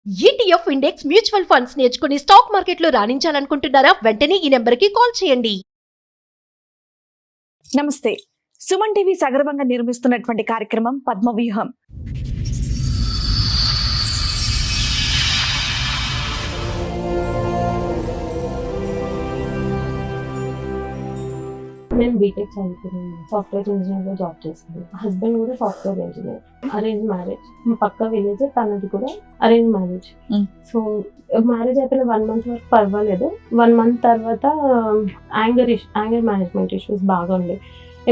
ETF index mutual funds నేర్చుకుని stock మార్కెట్లో రాణించాలనుకుంటున్నారా? వెంటనే ఈ నెంబర్కి కాల్ చేయండి. నమస్తే. సుమన్ టీవీ సగర్వంగా నిర్మిస్తున్నటువంటి కార్యక్రమం పద్మవ్యూహం. నేను బీటెక్ చదువుకున్నాను, సాఫ్ట్వేర్ ఇంజనీర్గా జాబ్ చేస్తాను. హస్బెండ్ కూడా సాఫ్ట్వేర్ ఇంజనీర్. Arrange marriage. మా పక్క విలేజ్, తనది కూడా అరేంజ్ మ్యారేజ్. సో మ్యారేజ్ అయిపోయిన 1 month వరకు పర్వాలేదు. 1 month తర్వాత యాంగర్ మేనేజ్మెంట్ ఇష్యూస్ బాగా ఉండే.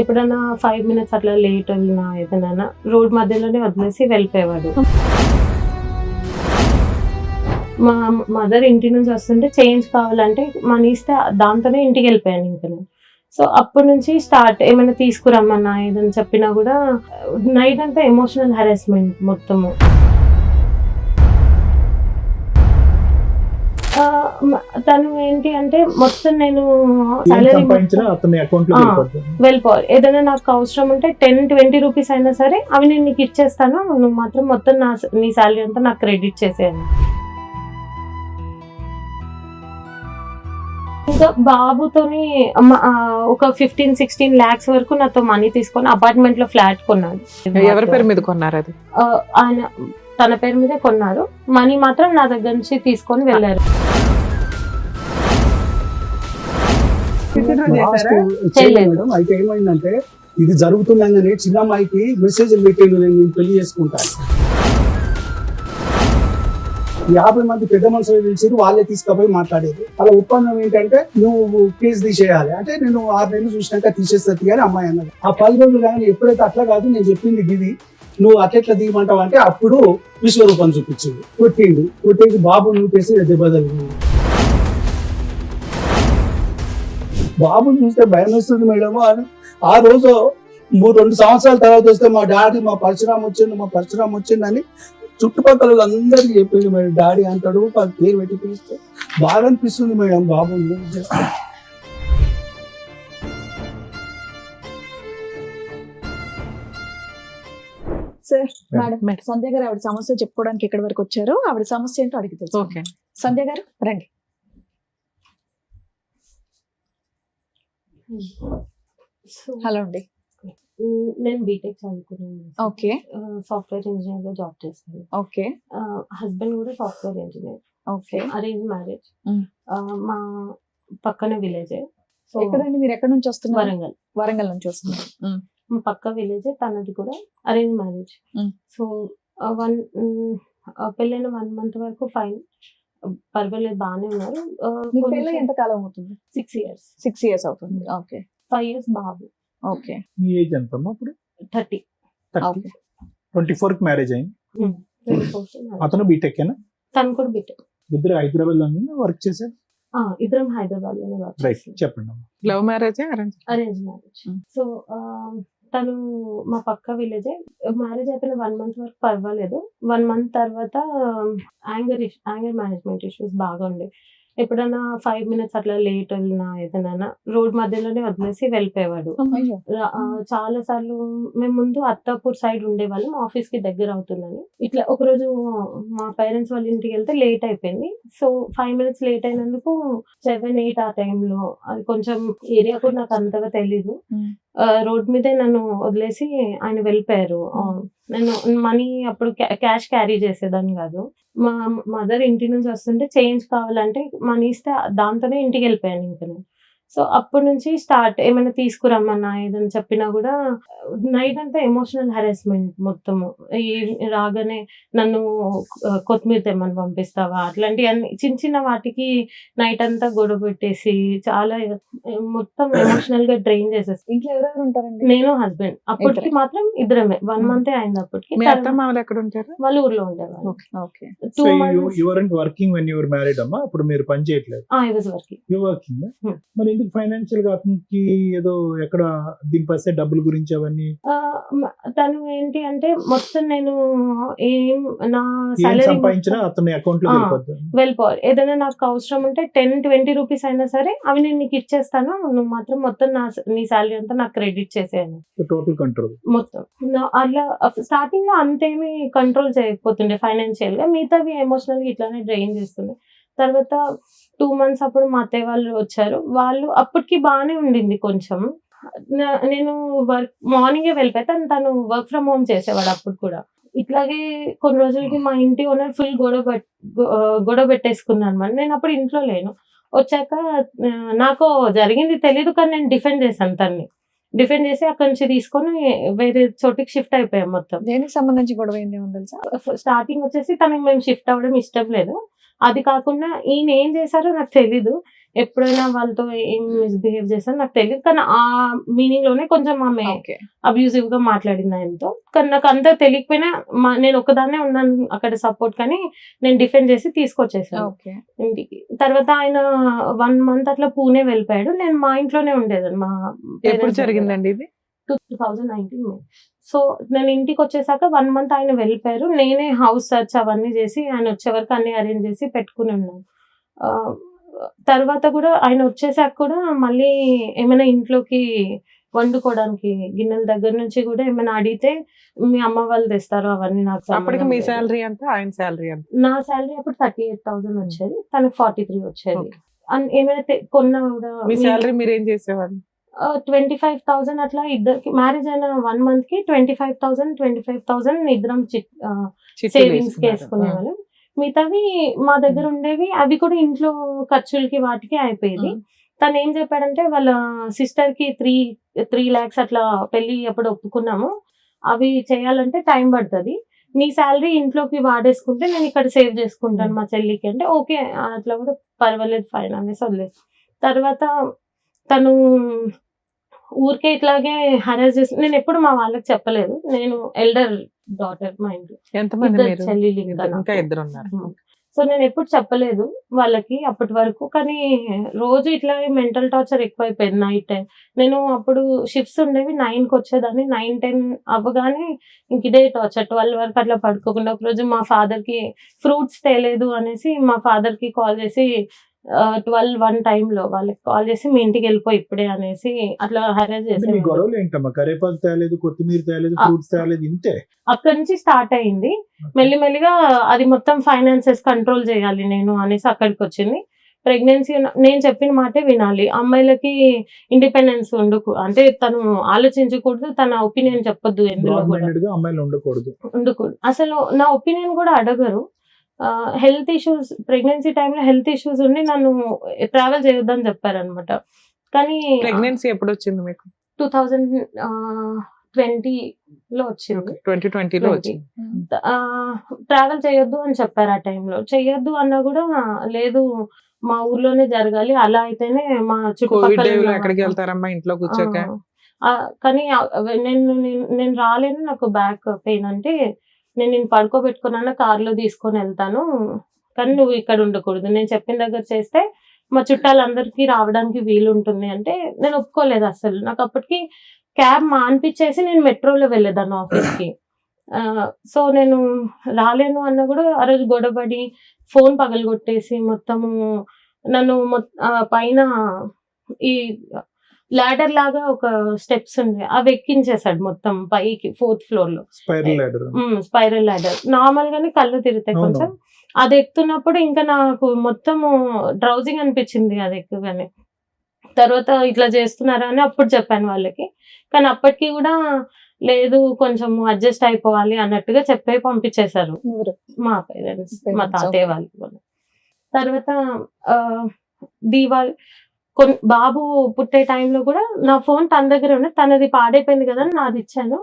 ఎప్పుడైనా 5 minutes అట్లా లేట్ వెళ్ళినా ఏదైనా రోడ్ మధ్యలోనే వదిలేసి వెళ్ళిపోయేవాడు. మా మదర్ ఇంటి నుంచి వస్తుంటే చేంజ్ కావాలంటే మనీ ఇస్తే దాంతోనే ఇంటికి వెళ్ళిపోయాను ఇంకా నేను. సో అప్పటి నుంచి స్టార్ట్, ఏమైనా తీసుకురమ్మన్నా ఏదైనా చెప్పినా కూడా నైట్ అంతా ఎమోషనల్ హెరాస్మెంట్ మొత్తము. తను ఏంటి అంటే మొత్తం నేను వెళ్ళిపోవాలి. ఏదైనా నాకు అవసరం ఉంటే 10-20 రూపీస్ అయినా సరే అవి నేను నీకు ఇచ్చేస్తాను, నువ్వు మాత్రం మొత్తం నీ శాలరీ అంతా నాకు క్రెడిట్ చేసేయాలి. ఇంకా బాబుతోని ఒక 15-16 lakhs వరకు నాతో మనీ తీసుకొని అపార్ట్మెంట్ లో ఫ్లాట్ కొన్నాడు. ఎవరి పేరు మీద కొన్నారు? అది ఆయన తన పేరు మీదే కొన్నారు. మనీ మాత్రం నా దగ్గర నుంచి తీసుకొని వెళ్ళారు. అయితే ఏమైందంటే ఇది జరుగుతుందని చిన్న అమ్మాయికి మెసేజ్ పెట్టిండు, నేను పెళ్లి చేసుకుంటాను. 50 మంది పెద్ద మనుషులు పిలిచారు, వాళ్ళే తీసుకుపోయి మాట్లాడేది. అలా ఒప్పందం ఏంటంటే నువ్వు కేసు తీసేయాలి అంటే నేను 6 నెలలు చూసినాక తీసేస్తుంది అని అమ్మాయి అన్నది. ఆ 10 రోజులు కానీ ఎప్పుడైతే అట్లా కాదు, నేను చెప్పింది గిది, నువ్వు అట్లా తీయమంటావు అంటే అప్పుడు విశ్వరూపం చూపించింది. కొట్టేసి బాబు నూపేసి దెబ్బ తగిలింది. బాబుని చూస్తే భయం వేస్తుంది మేడం. ఆ రోజు 2 సంవత్సరాల తర్వాత వస్తే మా డాడీ మా పరశురామ్ వచ్చిండు అని చుట్టుపక్కల అందరికి చెప్పింది మేడం. డాడీ అంటాడు, పేరు పెట్టి పిలిస్తే బాగా అనిపిస్తుంది మేడం బాబు. సార్, మేడం సంధ్య గారు ఆవిడ సమస్య చెప్పుకోవడానికి ఎక్కడి వరకు వచ్చారో ఆవిడ సమస్య ఏంటో అడిగి తెలుసు. సంధ్య గారు రండి. హలో అండి. నేను బీటెక్ చదువుకున్నాను. ఓకే. సాఫ్ట్వేర్ ఇంజనీర్ గా జాబ్ చేస్తాను. ఓకే. హస్బెండ్ కూడా software engineer. Okay. Arrange marriage. మా పక్కన విలేజ్. సో ఎక్కడండి మీరు? ఎక్కడి నుంచి వస్తున్నారు? వరంగల్. వరంగల్ నుంచి వస్తున్నారు. మా పక్క విలేజ్, తనది కూడా అరేంజ్ మ్యారేజ్. సో పెళ్ళైన 1 month వరకు ఫైన్, పర్వాలేదు, బాగానే ఉన్నారు. ఎంత కాలం అవుతుంది? 6 years. 6 years అవుతుంది. ఓకే. 5 years బాబు. ఓకే. మీ ఏజ్ ఎంత అప్పుడు? 30. 24 కి మ్యారేజ్ అయింది. 24. అతను బీటెక్ ఏనా? తను కూడా బీటెక్. ఇద్దరు హైదరాబాద్ లో వర్క్ చేశారు. ఇద్దరం హైదరాబాద్ లోనే వర్క్. రైట్, చెప్పండి. Love marriage, arrange marriage. So తను మా పక్క విలేజే. మ్యారేజ్ అయిపోయిన 1 month వరకు పర్వాలేదు. 1 month తర్వాత యాంగర్ మేనేజ్మెంట్ ఇష్యూస్ బాగా ఉండే. ఎప్పుడైనా 5 minutes అట్లా లేట్ వెళ్ళినా ఏదైనా రోడ్ మధ్యలోనే వదిలేసి వెళ్ళిపోయేవాడు. చాలా సార్లు మేము ముందు అత్తాపూర్ సైడ్ ఉండేవాళ్ళం, ఆఫీస్ కి దగ్గర అవుతుందని. ఇట్లా ఒకరోజు మా పేరెంట్స్ వాళ్ళ ఇంటికి వెళ్తే లేట్ అయిపోయింది. సో 5 minutes లేట్ అయినందుకు 7-8 ఆ టైంలో, అది కొంచెం ఏరియా కూడా నాకు అంతగా తెలీదు, రోడ్ మీదే నన్ను వదిలేసి ఆయన వెళ్ళిపోయారు. నేను మనీ అప్పుడు క్యాష్ క్యారీ చేసేదాన్ని కాదు. మా మదర్ ఇంటి నుంచి వస్తుంటే చేంజ్ కావాలంటే మనీ ఇస్తే దాంతోనే ఇంటికి వెళ్ళిపోయాను ఇంకా నేను. సో అప్పటి నుంచి స్టార్ట్, ఏమైనా తీసుకురమ్మన్నా ఏదైనా చెప్పినా కూడా నైట్ అంతా ఎమోషనల్ హెరాస్మెంట్ మొత్తము. రాగానే నన్ను కొత్తిమీర తెమ్మని పంపిస్తావా, అట్లాంటి అన్ని చిన్న వాటికి నైట్ అంతా గొడవ పెట్టేసి చాలా మొత్తం ఎమోషనల్ గా డ్రైన్ చేసేసి. ఇంట్లో ఎవరెవరు ఉంటారండి? నేను, హస్బెండ్. అప్పటికి మాత్రం ఇద్దరమే. 1 month అయింది అప్పటికి. ఎక్కడ ఉంటారు? వాళ్ళ ఊర్లో ఉండేవాళ్ళు. 2 months. Working when your married అమ్మా? అప్పుడు మీరు పని చేయట్లేదు? I was working. You working. మరి ఎందుకు ఫైనాన్షియల్ గా అతనికి ఏదో ఎక్కడ దింపేస్తే డబ్బుల గురించి అవన్నీ తను ఏంటి అంటే మొత్తం నేను నా ఏం సాలరీ సంపాదించినా అతని అకౌంట్ లో వెళ్ళిపోద్ది. వెళ్ళిపోవాలి. ఏదైనా నాకు అవసరం ఉంటే 10-20 రూపీస్ అయినా సరే అవి నేను నీకు ఇచ్చేస్తాను, నువ్వు మాత్రం మొత్తం నీ సాలరీ అంతా నాకు క్రెడిట్ చేసేయాలి టోటల్ కంట్రోల్. మొత్తం. అట్లా స్టార్టింగ్ లో అంతేమి కంట్రోల్ చేయకపోతుండే ఫైనాన్షియల్ గా, మిగతావి ఎమోషనల్ గా ఇట్లానే డ్రైన్ చేస్తుండే. తర్వాత 2 months అప్పుడు మా అత్తయ్య వాళ్ళు వచ్చారు. వాళ్ళు అప్పటికి బాగానే ఉండింది కొంచెం. నేను మార్నింగే వెళ్ళిపోతే తను వర్క్ ఫ్రమ్ హోమ్ చేసేవాడు అప్పుడు కూడా. ఇట్లాగే కొన్ని రోజులకి మా ఇంటి ఓనర్ ఫుల్ గొడవ పెట్టేసుకున్నాను అనమాట. నేను అప్పుడు ఇంట్లో లేను. వచ్చాక నాకు జరిగింది తెలీదు, కానీ నేను డిఫెండ్ చేశాను తన్ని. డిఫెండ్ చేసి అక్కడి నుంచి తీసుకొని వేరే చోటికి షిఫ్ట్ అయిపోయాం మొత్తం. దేనికి సంబంధించి గొడవ ఏంది తెలుసా? స్టార్టింగ్ వచ్చేసి తనకి మేము షిఫ్ట్ అవ్వడం ఇష్టం లేదు. అది కాకుండా ఈయన ఏం చేశారో నాకు తెలీదు. ఎప్పుడైనా వాళ్ళతో ఏం మిస్బిహేవ్ చేశారో నాకు తెలియదు, కానీ ఆ మీనింగ్ లోనే కొంచెం ఆమె అబ్యూజివ్ గా మాట్లాడింది ఆయనతో. కానీ నాకు అంతా తెలియకపోయినా నేను ఒకదాన్నే ఉన్నాను అక్కడ సపోర్ట్, కానీ నేను డిఫెండ్ చేసి తీసుకొచ్చేసాను ఇంటికి. తర్వాత ఆయన 1 month అట్లా పూణే వెళ్ళిపోయాడు. నేను మా ఇంట్లోనే ఉండేదాన్ని. మా ఎప్పుడు జరిగిందండి ఇది? 2019 మే. సో నేను ఇంటికి వచ్చేసాక 1 month ఆయన వెళ్ళిపోయారు. నేనే హౌస్ సర్చ్ అవన్నీ చేసి ఆయన వచ్చే వరకు అన్ని అరేంజ్ చేసి పెట్టుకుని ఉన్నాను. తర్వాత కూడా ఆయన వచ్చేసాక కూడా మళ్ళీ ఏమైనా ఇంట్లోకి వండుకోవడానికి గిన్నెల దగ్గర నుంచి కూడా ఏమైనా అడిగితే మీ అమ్మ వాళ్ళు తెస్తారు అవన్నీ నాకు. అప్పటికి మీ శాలరీ అంతా, ఆయన శాలరీ అంతా? నా శాలరీ అప్పుడు 38,000 వచ్చేది, తనకు 43 వచ్చేది. ఏమైనా కొన్నా కూడా. మీ శాలరీ మీరు ఏం చేసేవారు? 25,000 అట్లా ఇద్దరికి. మ్యారేజ్ అయిన 1 month కి 25,000 ఇద్దరం సేవింగ్స్ కి వేసుకునేవాళ్ళం. మిగతావి మా దగ్గర ఉండేవి, అవి కూడా ఇంట్లో ఖర్చులకి వాటికి అయిపోయేది. తను ఏం చెప్పాడంటే వాళ్ళ సిస్టర్ కి 3 lakhs అట్లా పెళ్లి అప్పుడు ఒప్పుకున్నాము, అవి చేయాలంటే టైం పడుతుంది, నీ శాలరీ ఇంట్లోకి వాడేసుకుంటే నేను ఇక్కడ సేవ్ చేసుకుంటాను మా చెల్లికి అంటే ఓకే అట్లా కూడా పర్వాలేదు ఫైన్ అనేసి వదిలేదు. తర్వాత తను ఊరికే ఇట్లాగే హరాస్ చేసి, నేను ఎప్పుడు మా వాళ్ళకి చెప్పలేదు. నేను ఎల్డర్ డాటర్ మా ఇంట్లో, చెల్లి ఇంకా ఇద్దరు ఉన్నారు. సో నేను ఎప్పుడు చెప్పలేదు వాళ్ళకి అప్పటి వరకు. కానీ రోజు ఇట్లా మెంటల్ టార్చర్ ఎక్కువైపోయింది నైట్ టైం. నేను అప్పుడు షిఫ్ట్స్ ఉండేవి, 9కి వచ్చేదాన్ని. 9-10 అవ్వగానే ఇంక ఇదే టార్చర్. 12 వరకు అట్లా పడుకోకుండా. ఒకరోజు మా ఫాదర్కి ఫ్రూట్స్ తేలేదు అనేసి మా ఫాదర్కి కాల్ చేసి 12-1 టైంలో వాళ్ళకి కాల్ చేసి మీ ఇంటికి వెళ్ళిపోయి ఇప్పుడే అనేసి అట్లా హరాస్ చేసి. గొడవలు ఏంటమ్మా? కరేపాకు తేలేదు, కొత్తిమీర తేలేదు, ఫ్రూట్స్ తేలేదు, ఇంతే. అక్కడి నుంచి స్టార్ట్ అయింది. మెల్లిమెల్లిగా అది మొత్తం ఫైనాన్సెస్ కంట్రోల్ చేయాలి నేను అనేసి అక్కడికి వచ్చింది. ప్రెగ్నెన్సీ నేను చెప్పిన మాటే వినాలి. అమ్మాయిలకి ఇండిపెండెన్స్ అంటే తను ఆలోచించకూడదు, తన ఒపీనియన్ చెప్పొద్దు, ఎందులో ఉండకూడదు. అసలు నా ఒపీనియన్ కూడా అడగరు. హెల్త్ ఇష్యూస్, ప్రెగ్నెన్సీ టైంలో హెల్త్ ఇష్యూస్ ఉండి నన్ను ట్రావెల్ చేయొద్దని చెప్పారనమాట. కానీ ప్రెగ్నెన్సీ ఎప్పుడు వచ్చింది మీకు? 2020లో వచ్చింది. 2020లో వచ్చింది. ట్రావెల్ చేయొద్దు అని చెప్పారు ఆ టైంలో. చెయ్యొద్దు అన్నా కూడా లేదు మా ఊర్లోనే జరగాలి, అలా అయితేనే మా చుట్టుపక్కల ఎక్కడికి వెళ్తారమ్మా ఇంట్లో కూర్చోక. కానీ నేను రాలేను, నాకు బ్యాక్ పెయిన్ అంటే నేను పడుకోబెట్టుకున్నా కార్లో తీసుకొని వెళ్తాను, కానీ నువ్వు ఇక్కడ ఉండకూడదు, నేను చెప్పిన దగ్గర చేస్తే మా చుట్టాలందరికీ రావడానికి వీలు ఉంటుంది అంటే నేను ఒప్పుకోలేదు అసలు. నాకు అప్పటికి క్యాబ్ మాన్పించేసి నేను మెట్రోలో వెళ్ళేదాన్ని ఆఫీస్కి. సో నేను రాలేను అన్న కూడా ఆ రోజు గొడవపడి ఫోన్ పగలగొట్టేసి మొత్తము నన్ను పైన ఈ లాడర్ లాగా ఒక స్టెప్స్ ఉంది, అవి ఎక్కించేసాడు మొత్తం పైకి 4th floor లో. స్పైరల్ లాడర్ నార్మల్ గానే కళ్ళు తిరుగుతాయి కొంచెం. అది ఎక్కుతున్నప్పుడు ఇంకా నాకు మొత్తము డ్రౌజింగ్ అనిపించింది అది ఎక్కువగానే. తర్వాత ఇట్లా చేస్తున్నారా అని అప్పుడు చెప్పాను వాళ్ళకి. కానీ అప్పటికి కూడా లేదు, కొంచెం అడ్జస్ట్ అయిపోవాలి అన్నట్టుగా చెప్పే పంపించేశారు మా పేరెంట్స్, మా తాతయ్య వాళ్ళు. తర్వాత దీవాళి బాబు పుట్టే టైంలో కూడా నా ఫోన్ తన దగ్గర ఉంది, తనది పాడైపోయింది కదా నాది ఇచ్చాను.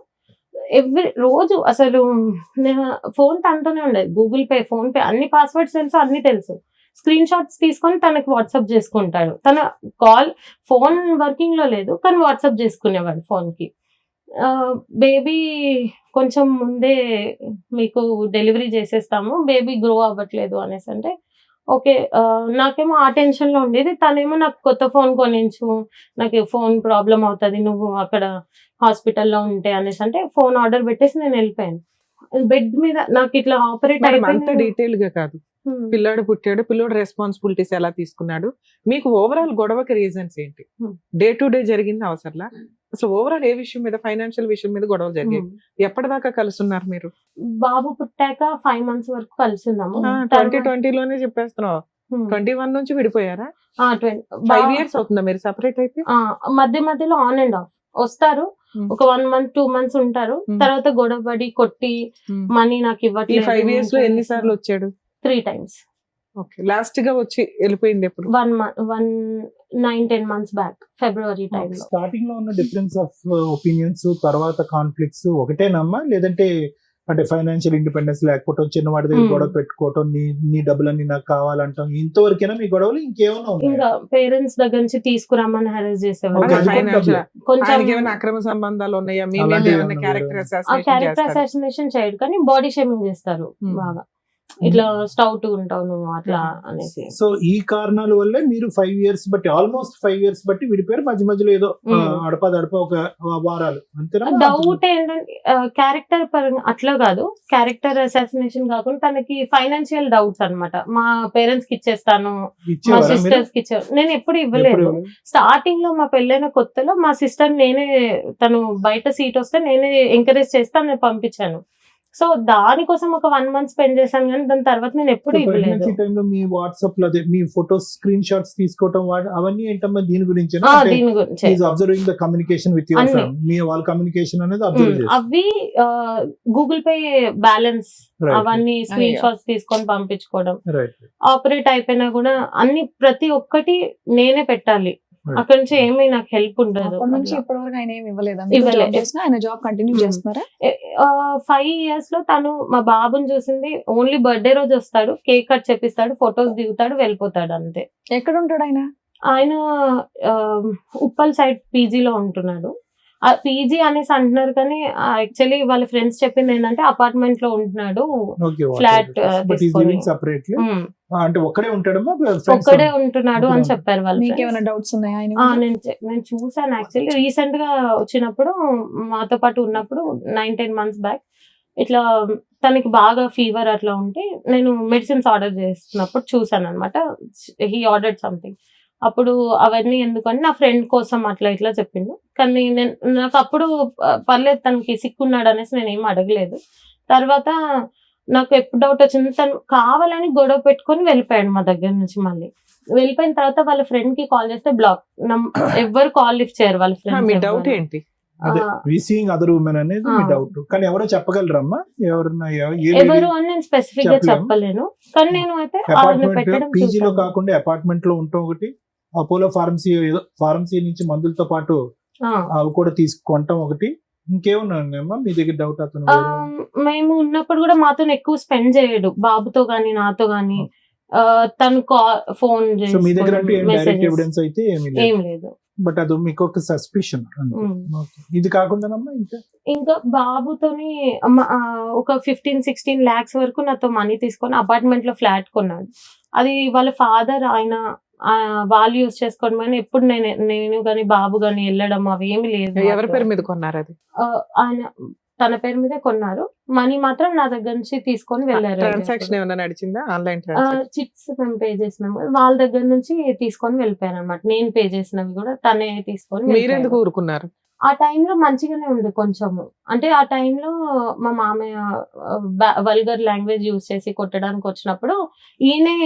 రోజు అసలు ఫోన్ తనతోనే ఉండేది. గూగుల్ పే, ఫోన్ పే అన్ని పాస్వర్డ్స్ తెలుసు, అన్ని తెలుసు. స్క్రీన్ షాట్స్ తీసుకొని తనకి వాట్సాప్ చేసుకుంటాడు. తన ఫోన్ వర్కింగ్ లో లేదు, కానీ వాట్సాప్ చేసుకునేవాడు ఫోన్కి. బేబీ కొంచెం ముందే మీకు డెలివరీ చేసేస్తాము, బేబీ గ్రో అవ్వట్లేదు అనేసి అంటే ఓకే. నాకేమో ఆ టెన్షన్ లో ఉండేది. తనేమో నాకు కొత్త ఫోన్ కొనించు, నాకు ఫోన్ ప్రాబ్లం అవుతది నువ్వు అక్కడ హాస్పిటల్లో ఉంటే అనేసి అంటే ఫోన్ ఆర్డర్ పెట్టేసి నేను వెళ్ళిపోయాను. బెడ్ మీద నాకు ఇట్లా ఆపరేట్ అంత అయిపోయింది. డీటెయిల్ గా కాదు, పిల్లాడు పుట్టాడు, పిల్లోడు రెస్పాన్సిబిలిటీస్ ఎలా తీసుకున్నాడు, మీకు ఓవరాల్ గొడవకి రీజన్స్ ఏంటి, డే టు డే జరిగింది అవసరంలా, అసలు ఓవరాల్ ఏ విషయం మీద, ఫైనాన్షియల్ విషయం మీద గొడవలు జరిగాయి, ఎప్పటిదాకా కలుస్తున్నారు మీరు? బాబు పుట్టాక 5 months వరకు కలిసిన్నాము. 2020 లోనే చెప్పేస్తున్నావు, 21 నుంచి విడిపోయారా? 5 years అవుతుందా మీరు సెపరేట్ అయిపోయి? మధ్య మధ్యలో ఆన్ అండ్ ఆఫ్ వస్తారు, ఒక 1 month 2 months ఉంటారు, తర్వాత గొడవ పడి కొట్టి మనీ నాకు ఈ ఇవ్వట్లేదు. 5 years లో ఎన్ని సార్లు వచ్చాడు? 3 times. ఓకే, లాస్ట్ గా వచ్చి వెళ్ళిపోయింది ఎప్పుడు? 9-10 months బ్యాక్, ఫిబ్రవరి టైంలో. స్టార్టింగ్ లో ఉన్న డిఫరెన్స్ ఆఫ్ ఒపీనియన్స్ తర్వాత కాన్ఫ్లిక్ట్స్ ఒకటేనమ్మా, లేదంటే అంటే ఫైనాన్షియల్ ఇండిపెండెన్స్ లేకపోవటం, చిన్నవాడి దగ్గర గొడవ పెట్టుకోవటం, నీ డబ్బులన్నీ నాకు కావాలంటాం, ఇంతవరకేనా మీ గొడవలు? ఇంకేమైనా ఇంకా ఉన్నాయా? పేరెంట్స్ దగ్గర నుంచి తీసుకురమ్మని హెరాస్ చేసేవాళ్ళు. Okay, అది కూడా ఫైనాన్షియల్ డబ్బులే. కొంచెం ఆయనకి ఏమైనా అక్రమ సంబంధాలు ఉన్నాయా? మీ మీద అలాంటివి ఏమైనా ఏమన్నా క్యారెక్టర్ ఉన్నాయా? క్యారెక్టర్ అసాసినేషన్ చేయడు కానీ బాడీ షేమింగ్ చేస్తారు బాగా. ఇట్లా స్టౌట్ ఉంటావు నువ్వు అట్లా అనేసి. సో ఈ కారణాల వల్లే మీరు 5 years బట్టి, ఆల్మోస్ట్ 5 years బట్టి విడిపోయారు. మధ్య మధ్యలో ఏదో అడపదడప ఒక వారాలు అంతేనా? డౌట్ ఏంటంటే క్యారెక్టర్ పరంగా అట్లా కాదు, క్యారెక్టర్ అసాసినేషన్ కాకుండా తనకి ఫైనాన్షియల్ డౌట్స్ అన్నమాట. మా పేరెంట్స్ కి ఇచ్చేస్తాను, మా ఇచ్చేవారా మీరు? సిస్టర్స్ కి ఇచ్చారు. నేను ఎప్పుడు ఎప్పుడు ఇవ్వలేదు. ఇవ్వలేదు? స్టార్టింగ్ లో మా పెళ్ళైన కొత్తలో మా సిస్టర్ నేనే, తను బయట సీట్ వస్తే నేనే ఎంకరేజ్ చేస్తే నేను పంపించాను. సో దానికోసం ఒక 1 month స్పెండ్ చేశాను కానీ దాని తర్వాత నేను ఎప్పుడు ఇవ్వలేదు. ప్రెగ్నెన్సీ టైంలో మీ వాట్సాప్ లో అదే మీ ఫోటోస్ స్క్రీన్ షాట్స్ తీసుకోవడం అవన్నీ ఏంటమ్మా దీని గురించి? దీని గురించి observing the communication with your అన్ని. ఫ్రెండ్, మీ వాళ్ళ కమ్యూనికేషన్ అనేది అబ్జర్వ్ చేస్తారు. అవి గూగుల్ పే బ్యాలెన్స్ అవన్నీ స్క్రీన్ షాట్స్ తీసుకొని పంపించుకోవడం. రైట్. ఆపరేట్ అయిపోయినా కూడా అన్ని ప్రతి ఒక్కటి నేనే పెట్టాలి. అక్కడ నుంచి ఏమీ నాకు హెల్ప్ ఉండదు. అప్పటి నుంచి ఇప్పటి వరకు ఆయన ఏమి ఇవ్వలేదా? ఇవ్వలేదు. ఆయన జాబ్ కంటిన్యూ చేస్తున్నారా? 5 years లో తను మా బాబుని చూసింది ఓన్లీ బర్త్డే రోజు వస్తాడు, కేక్ కట్ చేపిస్తాడు, ఫొటోస్ దిగుతాడు, వెళ్ళిపోతాడు అంతే. ఎక్కడ ఉంటాడు ఆయన? ఆయన ఉప్పల్ సైడ్ పీజీలో ఉంటున్నాడు. పీజీ అనేసి అంటున్నారు కానీ యాక్చువల్లీ వాళ్ళ ఫ్రెండ్స్ చెప్పింది ఏంటంటే అపార్ట్మెంట్ లో ఉంటున్నాడు, ఫ్లాట్ సెపరేట్లీ. అంటే ఒక్కడే ఉంటాడమ్మా? ఒక్కడే ఉంటున్నాడు అని చెప్పారు వాళ్ళు. మీకు ఏమైనా డౌట్స్ ఉన్నాయా ఆయన? నేను చూసాను యాక్చువల్లీ రీసెంట్ గా వచ్చినప్పుడు, మాతో పాటు ఉన్నప్పుడు 9-10 months బ్యాక్ ఇట్లా తనకి బాగా ఫీవర్ అట్లా ఉంటే నేను మెడిసిన్స్ ఆర్డర్ చేస్తున్నప్పుడు చూసాను అనమాట. He ordered something. అప్పుడు అవన్నీ ఎందుకంటే నా ఫ్రెండ్ కోసం అట్లా ఇట్లా చెప్పిండు. కానీ నాకు అప్పుడు పర్లేదు తనకి సిక్కున్నాడు అనేసి నేను ఏం అడగలేదు. తర్వాత నాకు ఎప్పుడు డౌట్ వచ్చింది, తను కావాలని గొడవ పెట్టుకొని వెళ్ళిపోయాడు మా దగ్గర నుంచి. మళ్ళీ వెళ్ళిపోయిన తర్వాత వాళ్ళ ఫ్రెండ్ కి కాల్ చేస్తే బ్లాక్, ఎవ్వరు కాల్ లిఫ్ట్ చేయరు వాళ్ళ ఫ్రెండ్. మీ డౌట్ ఏంటి? రీసీయింగ్ అదర్ ఉమెన్ అనేది మీ డౌట్. కానీ ఎవరో చెప్పగలరమ్మా? ఎవరు అని నేను స్పెసిఫిక్ గా చెప్పలేను. కానీ నేను అయితే పీజీలో కాకుండా అపార్ట్మెంట్ లో ఉంటాం ఒకటి, అపోలో ఫార్మసీ నుంచి మందులతో పాటు అవి కూడా తీసుకుంటాం ఒకటి, ఇంకేమన్నా మీ దగ్గర డౌట్? అతను మేము ఉన్నప్పుడు కూడా మాతో ఎక్కువ స్పెండ్ చేయడు, బాబుతో గానీ నాతో గానీ. తను ఫోన్ మీ దగ్గర డైరెక్ట్ ఎవిడెన్స్ అయితే ఏం లేదు. బట్ అది మీకు ఒక సస్పిషన్. ఇది కాకుండా ఇంకా బాబుతోని ఒక 15-16 lakhs వరకు నాతో మనీ తీసుకొని అపార్ట్మెంట్ లో ఫ్లాట్ కొన్నాడు. అది వాళ్ళ ఫాదర్ ఆయన వాళ్ళు యూజ్ చేసుకోవడం కానీ ఎప్పుడు నేను గానీ బాబు గానీ వెళ్ళడం అవి ఏమి లేదు. ఎవరి పేరు మీద కొన్నారు? అది ఆయన తన పేరు మీదే కొన్నారు. మనీ మాత్రం నా దగ్గర నుంచి తీసుకొని వెళ్ళారు. ట్రాన్సాక్షన్ ఏమైనా నడిచిందా? ఆన్లైన్ చిట్స్ మేము పే చేసినాము, వాళ్ళ దగ్గర నుంచి తీసుకొని వెళ్ళిపోయారు అనమాట. నేను పే చేసినవి కూడా తనే తీసుకొని. మీరెందుకు ఊరుకున్నారు? ఆ టైంలో మంచిగానే ఉంది కొంచెము. అంటే ఆ టైంలో మా మామయ్య వల్గర్ లాంగ్వేజ్ యూజ్ చేసి కొట్టడానికి వచ్చినప్పుడు ఈయనే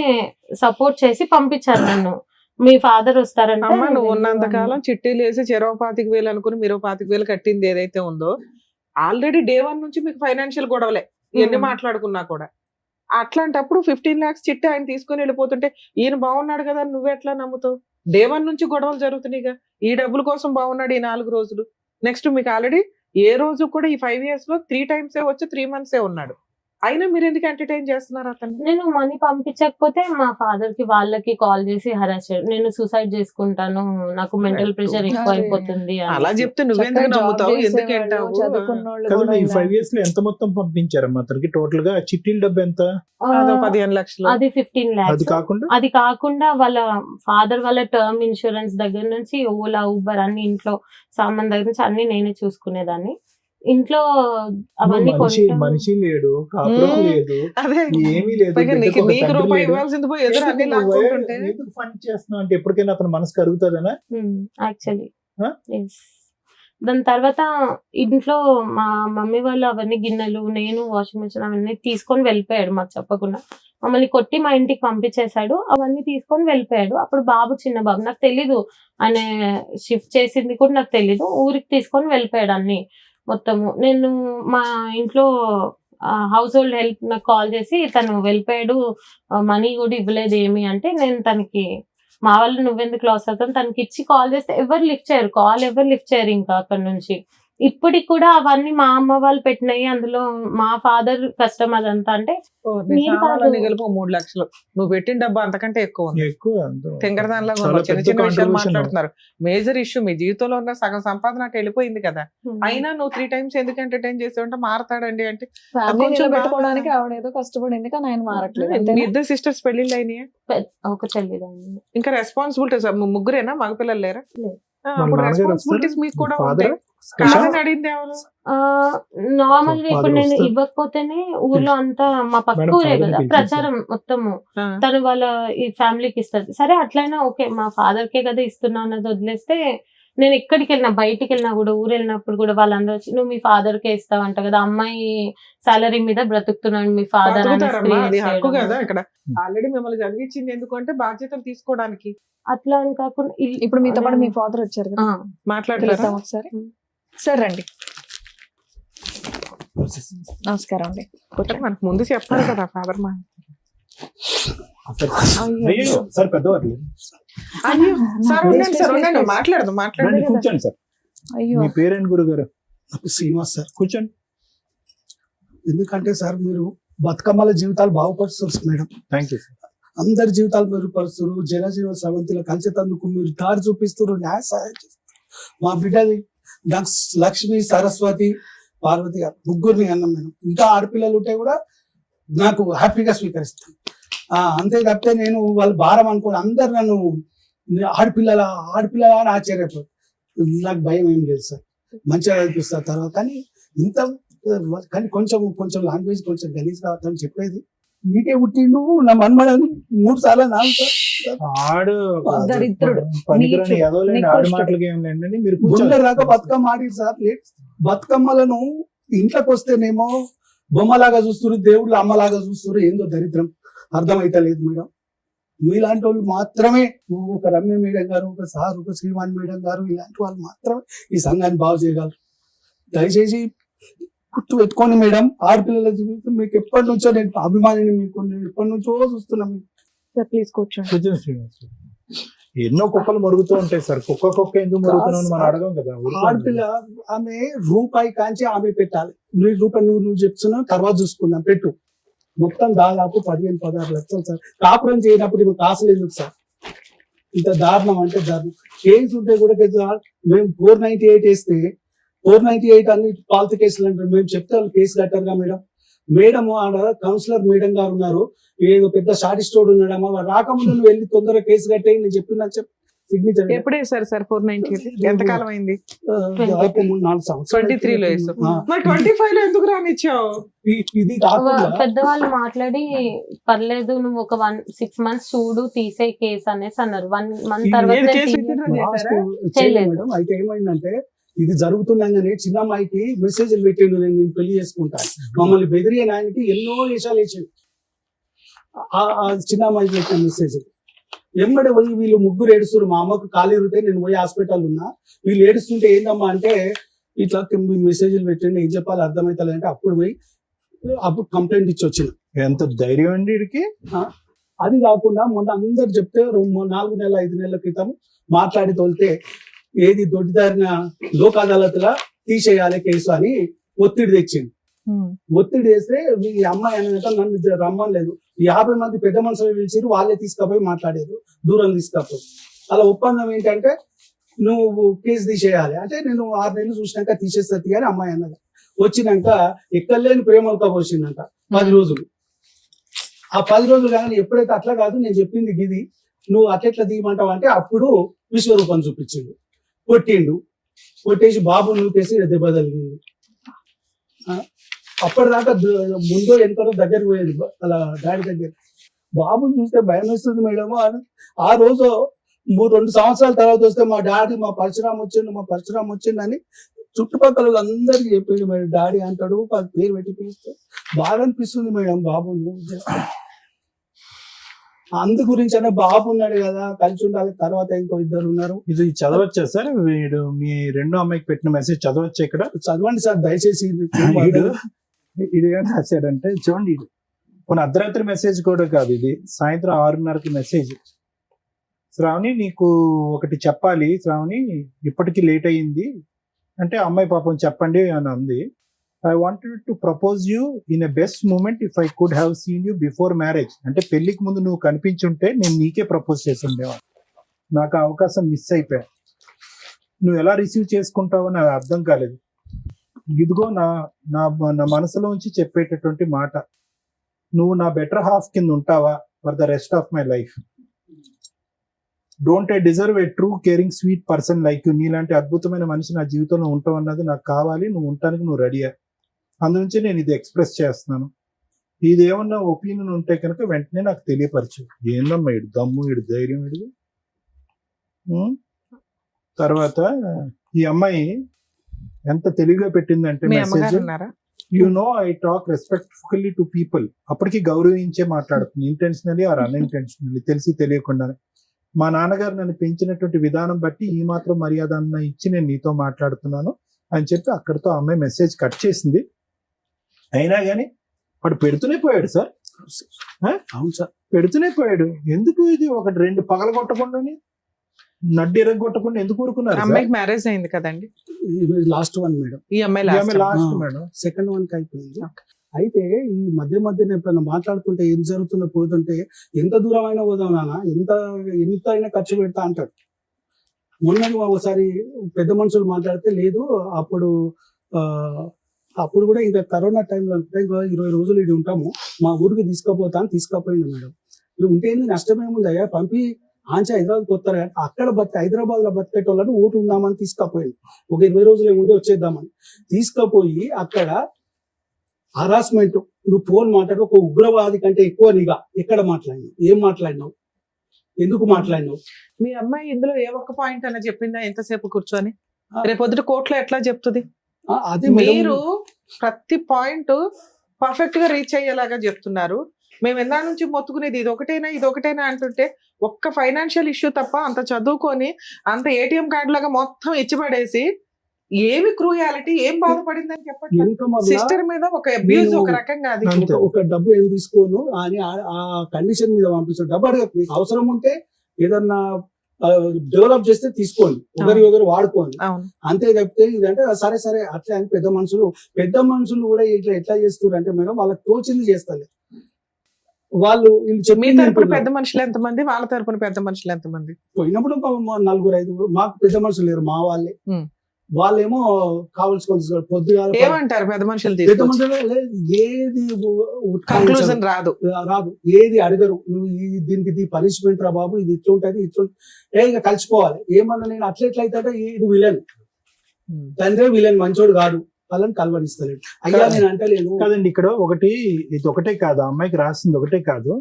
సపోర్ట్ చేసి పంపించారు నన్ను. మీ ఫాదర్ వస్తారంటే. అమ్మ నువ్వు ఉన్నంత కాలం చిట్టీలు వేసి 25,000 అనుకుని మీరు 25,000 కట్టింది ఏదైతే ఉందో, ఆల్రెడీ day 1 నుంచి మీకు ఫైనాన్షియల్ గొడవలే ఎన్ని మాట్లాడుకున్నా కూడా. అట్లాంటప్పుడు 15 lakhs చిట్టి ఆయన తీసుకొని వెళ్ళిపోతుంటే ఈయన బాగున్నాడు కదా నువ్వు ఎట్లా నమ్ముతావు? day 1 నుంచి గొడవలు జరుగుతున్నాయిగా. ఈ డబ్బుల కోసం బాగున్నాడు ఈ 4 రోజులు. నెక్స్ట్ మీకు ఆల్రెడీ ఏ రోజు కూడా ఈ 5 years లో 3 times వచ్చి 3 months ఉన్నాడు. అయినా మీరు ఎందుకు ఎంటర్టైన్ చేస్తున్నారు అతన్ని? నేను మనీ పంపించకపోతే మా ఫాదర్ కి వాళ్ళకి కాల్ చేసి హరాస్ చేయడం, నేను సూసైడ్ చేసుకుంటాను, నాకు మెంటల్ ప్రెషర్ ఎక్కువ అరే. అయిపోతుంది అలా అనేసి. చెప్తే నువ్వెందుకు చక్కగా నమ్ముతావు, జాబ్ ఎందుకు చేసేవాళ్ళు, ఏంటావు? చదువుకున్నోళ్ళు కదా కూడా ఈ ఇలా. 5 years లో ఎంత మొత్తం పంపించారమ్మా అతనికి టోటల్ గా? చిట్టీల డబ్బు ఎంత? అదో 15 లక్షలు. అది 15 అది lakhs. కాకుండా అది కాకుండా వాళ్ళ ఫాదర్ వాళ్ళ టర్మ్ ఇన్సూరెన్స్ దగ్గర నుంచి ఓలా ఊబర్ అన్ని ఇంట్లో సామాన్ దగ్గర నుంచి అన్ని నేనే చూసుకునేదాన్ని. ఇంట్లో అవన్నీ మనిషి లేడు, కాపురం మ్మ్. లేదు, అదే ఏమీ లేదు, పైగా బిడ్డకు ఒక నీకు తండ్రి రూపాయి లేడు. ఇవ్వాల్సింది పోయి ఎదురు అన్ని లాక్కుంటుంటే ఎందుకు ఫండ్ చేస్తున్నావు అంటే ఎప్పటికైనా అతని మనసు కరుగుతుందనా? Actually Huh? దాని తర్వాత ఇంట్లో మా మమ్మీ వాళ్ళు అవన్నీ గిన్నెలు, నేను వాషింగ్ మెషిన్ అవన్నీ తీసుకొని వెళ్ళిపోయాడు మాకు చెప్పకుండా. మమ్మల్ని కొట్టి మా ఇంటికి పంపించేశాడు, అవన్నీ తీసుకొని వెళ్ళిపోయాడు. అప్పుడు బాబు చిన్న బాబు, నాకు తెలీదు ఆయన షిఫ్ట్ చేసింది కూడా నాకు తెలీదు. ఊరికి తీసుకొని వెళ్ళిపోయాడు అన్ని మొత్తము. నేను మా ఇంట్లో హౌస్ హోల్డ్ హెల్ప్ నాకు కాల్ చేసి తను వెళ్ళిపోయాడు, మనీ కూడా ఇవ్వలేదు ఏమి అంటే, నేను తనకి మా వాళ్ళు నువ్వెందుకు లాస్ అవుతాను తనకి ఇచ్చి కాల్ చేస్తే ఎవరు లిఫ్ట్ చేయరు, కాల్ ఎవరు లిఫ్ట్ చేయరు ఇంకా అక్కడ నుంచి. ఇప్పటికి కూడా అవన్నీ మా అమ్మ వాళ్ళు పెట్టినాయి, అందులో మా ఫాదర్ కష్టం అదంతా. అంటే నేను కాదు. గెలుపు 3 లక్షలు నువ్వు పెట్టిన డబ్బు అంతకంటే ఎక్కువ ఉంది. ఎక్కువ తింగరదానిలాగా చాలా ఉన్నావు. చిన్న పెద్ద చిన్న విషయాలు contribution. మాట్లాడుతున్నారు. మేజర్ ఇష్యూ మీ జీవితంలో ఉన్న సగం సంపాదన అటు వెళ్ళిపోయింది కదా. అయినా నువ్వు 3 times ఎందుకు ఎంటర్టైన్ చేసావంటే మారతాడండి అంటే ఫ్యామిలీ కొంచెం నిలబెట్టుకోవడానికి ఆవిడ ఏదో కష్టపడింది, కానీ ఆయన మారట్లేదు మీ అంతేనా? ఇద్దరు సిస్టర్స్ పెళ్లిళ్ళు అయినాయి. ఒక చెల్లిదండి. ఇంకా రెస్పాన్సిబిలిటీస్ ముగ్గురేనా, మగపిల్లలు లేరా? లేదు. అప్పుడు నాన్నగారు రెస్పాన్సిబిలిటీస్ వస్తారా? మీకు కూడా Father? ఉంటాయి. కాదని అడిగింది ఎవరు? నార్మల్ గా ఇప్పుడు Father నేను వస్తారు. ఇవ్వకపోతేనే ఊర్లో అంతా మా పక్క Madam, ఊరే father కదా ని ప్రచారం మొత్తము, ఆ. తను వాళ్ళ ఈ ఫ్యామిలీకి ఇస్తుంది. సరే అట్లయినా ఓకే, మా ఫాదర్ కే కదా ఇస్తున్నా అన్నది వదిలేస్తే, నేను ఎక్కడికి వెళ్ళినా బయటికి వెళ్ళినా కూడా ఊరు వెళ్ళినప్పుడు కూడా వాళ్ళందరూ వచ్చి నువ్వు మీ ఫాదర్ కే ఇస్తావంట కదా, అమ్మాయి సాలరీ మీద బ్రతుకుతున్నాడు మీ ఫాదర్ బతుకుతారమ్మా, అది హక్కు కదా. ఇక్కడ ఆల్రెడీ మిమ్మల్ని చదివించింది ఎందుకంటే బాధ్యతలు తీసుకోవడానికి. అట్లా అని కాకుండా ఇప్పుడు మీతో పాటు మీ ఫాదర్ వచ్చారు కదా, మాట్లాడతారా? పిలుద్దాం ఒకసారి. సార్ రండి. నమస్కారం అండి. కూర్చోండి. మనకు ముందు చెప్పాలి కదా ఫాదర్ మా. అయ్యో సార్ పెద్దవారు అయ్యో సార్ Please, ఉండండి, సార్ please, ఉండండి, please. మాట్లాడదు రండి, మాట్లాడండి. కూర్చోండి సార్. అయ్యో, మీ పేరేంటి గురుగారు? శ్రీనివాస్ సార్. కూర్చోండి. ఎందుకంటే సార్ మీరు బతుకమ్మల జీవితాలు బాగుపరుస్తారు మేడం. Thank you sir. అందరి జీవితాలు మెరుగుపరుస్తారు. జనజీవ సవంతిలో కలిసేటందుకు మీరు దారి చూపిస్తారు, న్యాయ సహాయం చేస్తారు. మా బిడ్డది లక్ష్మి, సరస్వతి, పార్వతి గారు ముగ్గురిని అన్నాం మేడం. ఇంకా ఆడపిల్లలు ఉంటే కూడా నాకు హ్యాపీగా స్వీకరిస్తాను. అంతే తప్పితే నేను వాళ్ళు భారం అనుకోని అందరు నన్ను ఆడపిల్లల అని ఆశ్చర్యపోతారు. నాకు భయం ఏం లేదు సార్, మంచిగా అనిపిస్తారు తర్వాత. కానీ ఇంత కానీ కొంచెం లాంగ్వేజ్ కొంచెం గలీజ్ కావద్దని చెప్పేది. నీకే పుట్టి నువ్వు నా మన్మడని 3 సార్లు నాలుగు సార్ ఆడు దరిద్రుడు. పనికిరాని నీచు. ఎదవలేండి, నీకు ఆడి కష్టం. మాటలకి ఏం లేండి. మీరు గుండె కూర్చోండి. రాక బతుకమ్మ ఆడి సార్. బతుకమ్మలను ఇంట్లోకి వస్తేనేమో బొమ్మలాగా చూస్తున్నారు, దేవుళ్ళు అమ్మలాగా చూస్తున్నారు. ఏందో దరిద్రం అర్థమైతలేదు మేడం. మీలాంటి వాళ్ళు మాత్రమే, ఒక రమ్య మేడం గారు, ఒక సార్, ఒక శ్రీవాణి మేడం గారు, ఇలాంటి వాళ్ళు మాత్రమే ఈ సంఘాన్ని బాగు చేయగలరు. దయచేసి గుర్తు పెట్టుకోండి మేడం. ఆడపిల్లల జీవితం మీకు ఎప్పటి నుంచో నేను అభిమానిని, మీకు నేను ఎప్పటి నుంచో చూస్తున్నా. మీకు సార్ ప్లీజ్ కూర్చోండి. కూర్చోండి శ్రీనివాస్. ఎన్నో కుక్కలు మరుగుతూ ఉంటాయి సార్. కుక్క ఎందుకు మరుగుతున్నావు మనం అడగం కదా. ఆడపిల్ల ఆమె రూపాయి కాంచి ఆమె పెట్టాలి. రూపాయి నువ్వు చెప్తున్నావు, తర్వాత చూసుకుందాం పెట్టు. మొత్తం దాదాపు 15-16 లక్షలు సార్. కాపురం చేయనప్పుడు ఇప్పుడు కాసులు ఎందుకు సార్? ఇంత దారుణం అంటే దారుణం. కేసు ఉంటే కూడా మేము 498 వేస్తే 498 అన్ని పాలతీ కేసులు అంటారు. మేము చెప్తే వాళ్ళు కేసు కట్టారుగా మేడం. మేడం ఆడ కౌన్సిలర్ మేడం గారు ఉన్నారు, ఏదో పెద్ద షార్టిస్టోడ్ ఉన్నాడమ్మా, వాడు రాకముందు నువ్వు వెళ్ళి తొందరగా కేసు కట్టేయి నేను చెప్పిన సిగ్నేచర్. ఎప్పుడే సార్ 498 ఎంతకాలం అయింది? 4 సంవత్సరాలు 23 లో వేసావు. మరి 25 లో ఎందుకు రానిచ్చావు? ఇది కాకుండా పెద్దవాళ్ళు మాట్లాడి పర్లేదు నువ్వు ఒక 6 months చూడు తీసే కేసు అనేసి అన్నారు. 1 month తర్వాత ఏది నేను కేసు తీయలేదు. విత్డ్రా చేశారా? చేయలేదు మేడం. అయితే ఏమైందంటే ఇది జరుగుతుండగానే చిన్న అమ్మాయికి మెసేజ్లు పెట్టిండు, నేను పెళ్లి చేసుకుంటాను మమ్మల్ని బెదిరియని ఆయనకి ఎన్నో వేషాలు వేసాడు. ఆ చిన్న అమ్మాయికి పెట్టిన మెసేజ్ ఎమ్మడే పోయి వీళ్ళు ముగ్గురు ఏడుస్తారు. మా అమ్మకు ఖాళీ ఇరితే నేను పోయి హాస్పిటల్ ఉన్నా, వీళ్ళు ఏడుస్తుంటే ఏందమ్మా అంటే ఇట్లా మెసేజ్లు పెట్టండి, ఏం చెప్పాలి అర్థమవుతుంది అంటే అప్పుడు కంప్లైంట్ ఇచ్చి వచ్చిన. ఎంత ధైర్యం అండి వీడికి. అది కాకుండా మొన్న అందరు చెప్తే 4 నెలల 5 నెలల క్రితం మాట్లాడి తోలితే ఏది దొడ్డిదారిన లోక్ అదాలత్లా తీసేయాలి కేసు అని ఒత్తిడి తెచ్చింది. ఒత్తిడి వేస్తే ఈ అమ్మాయి అనేది నన్ను రమ్మలేదు 50 మంది పెద్ద మనుషులు పిలిచిరు, వాళ్ళే తీసుకుపోయి మాట్లాడారు, దూరం తీసుకపోయి. అలా ఒప్పందం ఏంటంటే నువ్వు కేసు తీసేయాలి అంటే నేను 6 నెలలు చూసినాక తీసేస్తా అని అమ్మాయి అన్నది. వచ్చినాక ఎక్కలేని ప్రేమలతో పోసిందంట 10 రోజులు. ఆ 10 రోజులు కానీ ఎప్పుడైతే అట్లా కాదు నేను చెప్పింది గిది, నువ్వు అట్లెట్లా తీయమంటావు అంటే అప్పుడు విశ్వరూపం చూపించిండు, కొట్టేసి బాబు నూకేసి దెబ్బ తగిలింది. అప్పటిదాకా ముందో వెనకలో దగ్గరికి పోయేది అలా డాడీ దగ్గర. బాబుని చూస్తే భయం వేస్తుంది మేడం. ఆ రోజు 2 సంవత్సరాల తర్వాత వస్తే మా డాడీ మా పరశురామ్ వచ్చిండు అని చుట్టుపక్కల అందరికి చెప్పిండు మేడం. డాడీ అంటాడు, పేరు పెట్టి పిలుస్తే బాగా అనిపిస్తుంది మేడం బాబుని. అందు గురించి అనే బాబు ఉన్నాడు కదా, కలిసి ఉండాలి. తర్వాత ఇంకో 2 ఉన్నారు. ఇది చదవచ్చా సార్? వీడు మీ రెండో అమ్మాయికి పెట్టిన మెసేజ్ చదవచ్చా? ఇక్కడ చదవండి సార్ దయచేసి. ఇది ఏం రాశాడంటే చూడండి, ఇది కొన్ని అర్ధరాత్రి మెసేజ్ కూడా కాదు, ఇది సాయంత్రం 6:30కి మెసేజ్. శ్రావణి నీకు ఒకటి చెప్పాలి శ్రావణి, ఇప్పటికి లేట్ అయ్యింది అంటే అమ్మాయి పాపం చెప్పండి అని అంది. I wanted to propose you in a best moment if I could have seen you before marriage. అంటే పెళ్లికి ముందు నువ్వు కనిపించుంటే నేను నీకే ప్రపోజ్ చేసి ఉండేవాడు. నాకు ఆ అవకాశం మిస్ అయిపోయా. నువ్వు ఎలా రిసీవ్ చేసుకుంటావో నాకు అర్థం కాలేదు. ఇదిగో నా నా నా మనసులోంచి చెప్పేటటువంటి మాట, నువ్వు నా బెటర్ హాఫ్ కింద ఉంటావా for the rest of my life. Don't I deserve A true caring sweet person like you. నీలాంటి అద్భుతమైన మనిషి నా జీవితంలో ఉంటావు అన్నది నాకు కావాలి. నువ్వు ఉండటానికి నువ్వు రెడీయా. అందునుంచి నేను ఇది ఎక్స్ప్రెస్ చేస్తున్నాను. ఇది ఏమన్నా ఒపీనియన్ ఉంటే కనుక వెంటనే నాకు తెలియపరచు. ఏందమ్మా ఇడు దమ్ము, ఇడు ధైర్యం, ఇడు. తర్వాత ఈ అమ్మాయి ఎంత తెలివిగా పెట్టిందంటే message, you know I talk respectfully to people. అప్పటికి గౌరవించే మాట్లాడుతుంది, ఇంటెన్షనలీ ఆర్ అన్ఇంటెన్షనలీ, తెలిసి తెలియకుండానే. మా నాన్నగారు నన్ను పెంచినటువంటి విధానం బట్టి ఈ మాత్రం మర్యాద అన్న ఇచ్చి నేను నీతో మాట్లాడుతున్నాను అని చెప్పి అక్కడితో అమ్మాయి మెసేజ్ కట్ చేసింది. అయినా కానీ వాడు పెడుతూనే పోయాడు సార్. అవును సార్, పెడుతూనే పోయాడు. ఎందుకు ఇది ఒకటి 2 పగలగొట్టకుండాని నడ్డి ఎరగొట్టకుండా ఎందుకు ఊరుకున్నారు? అమ్మాయికి మ్యారేజ్ అయింది కదండి, లాస్ట్ వన్ మేడం. ఈ అమ్మాయి లాస్ట్ మేడం, సెకండ్ వన్ కి అయిపోయింది. అయితే ఈ మధ్యన ఎప్పుడైనా మాట్లాడుతుంటే ఏం జరుగుతుందో పోతుంటే ఎంత దూరం అయినా పోదాం నాన్న, ఎంత అయినా ఖర్చు పెడతా అంటాడు. మొన్నది ఒకసారి పెద్ద మనుషులు మాట్లాడితే లేదు, అప్పుడు కూడా ఇంకా కరోనా టైంలో ఇంకా 20 రోజులు ఇది ఉంటాము, మా ఊరికి తీసుకుపోయింది మేడం. ఇవి ఉంటే నష్టమేముంది అయ్యా, పంపి ఆంచి హైదరాబాద్కి వస్తారు కదా, అక్కడ హైదరాబాద్ లో బతికేటోళ్ళని ఊరు ఉందామని తీసుకుపోయింది. ఒక 20 రోజులు ఏముంటే వచ్చేద్దామని తీసుకుపోయి అక్కడ హరాస్మెంట్, నువ్వు ఫోన్ మాట్లాడు, ఒక ఉగ్రవాది కంటే ఎక్కువ నిఘా. ఎక్కడ మాట్లాడినావు, ఏం మాట్లాడినావు, ఎందుకు మాట్లాడినావు? మీ అమ్మాయి ఇందులో ఏ ఒక్క పాయింట్ అన్న చెప్పిందా ఎంతసేపు కూర్చొని? రేపొద్దుట కోర్టులో ఎట్లా చెప్తుంది? అది మీరు ప్రతి పాయింట్ పర్ఫెక్ట్ గా రీచ్ అయ్యేలాగా చెప్తున్నారు. మేము ఎందా నుంచి మొత్తుకునేది ఇది ఒకటేనా అంటుంటే ఒక్క ఫైనాన్షియల్ ఇష్యూ తప్ప అంత చదువుకొని అంత ఏటీఎం కార్డు లాగా మొత్తం ఇచ్చిపడేసి ఏమి క్రూయాలిటీ, ఏం బాధపడిందని చెప్పండి. సిస్టర్ మీద ఒక అబ్యూజ్ ఒక రకంగా, అది ఒక డబ్బు ఏం తీసుకోను అని ఆ కండిషన్ మీద పంపిస్తాను. డబ్బు అడగ, మీకు అవసరం ఉంటే ఏదన్నా డెవలప్ చేస్తే తీసుకోండి, ఒకరు వాడుకోండి, అంతే తప్పితే ఇదంటే సరే అట్లా అని పెద్ద మనుషులు కూడా ఎట్లా చేస్తారు అంటే మేడం వాళ్ళకి తోచింది చేస్తారు. వాళ్ళు మీ తరపున పెద్ద మనుషులు ఎంతమంది, వాళ్ళ తరపున పెద్ద మనుషులు ఎంతమంది? పోయినప్పుడు 4-5 మాకు పెద్ద మనుషులు లేరు, మా వాళ్ళేమో కావాల్సిన పొద్దుగా ఏమంటారు పెద్ద మనుషులు? ఏది కన్క్లూజన్ రాదు, ఏది అడగరు. నువ్వు దీనికి పనిష్మెంట్ రా బాబు, ఇది ఇట్లుంటది ఇక కలిసిపోవాలి. ఏమన్నా నేను అట్లెట్లయితే ఇది విలన్, తండ్రి విలన్, మంచోడు కాదు, వాళ్ళని కలవనిస్తలేడు. అయ్యా నేను అంటలేను కాదండి. ఇక్కడ ఇది ఒకటే కాదు, అమ్మాయికి రాసింది ఒకటే కాదు,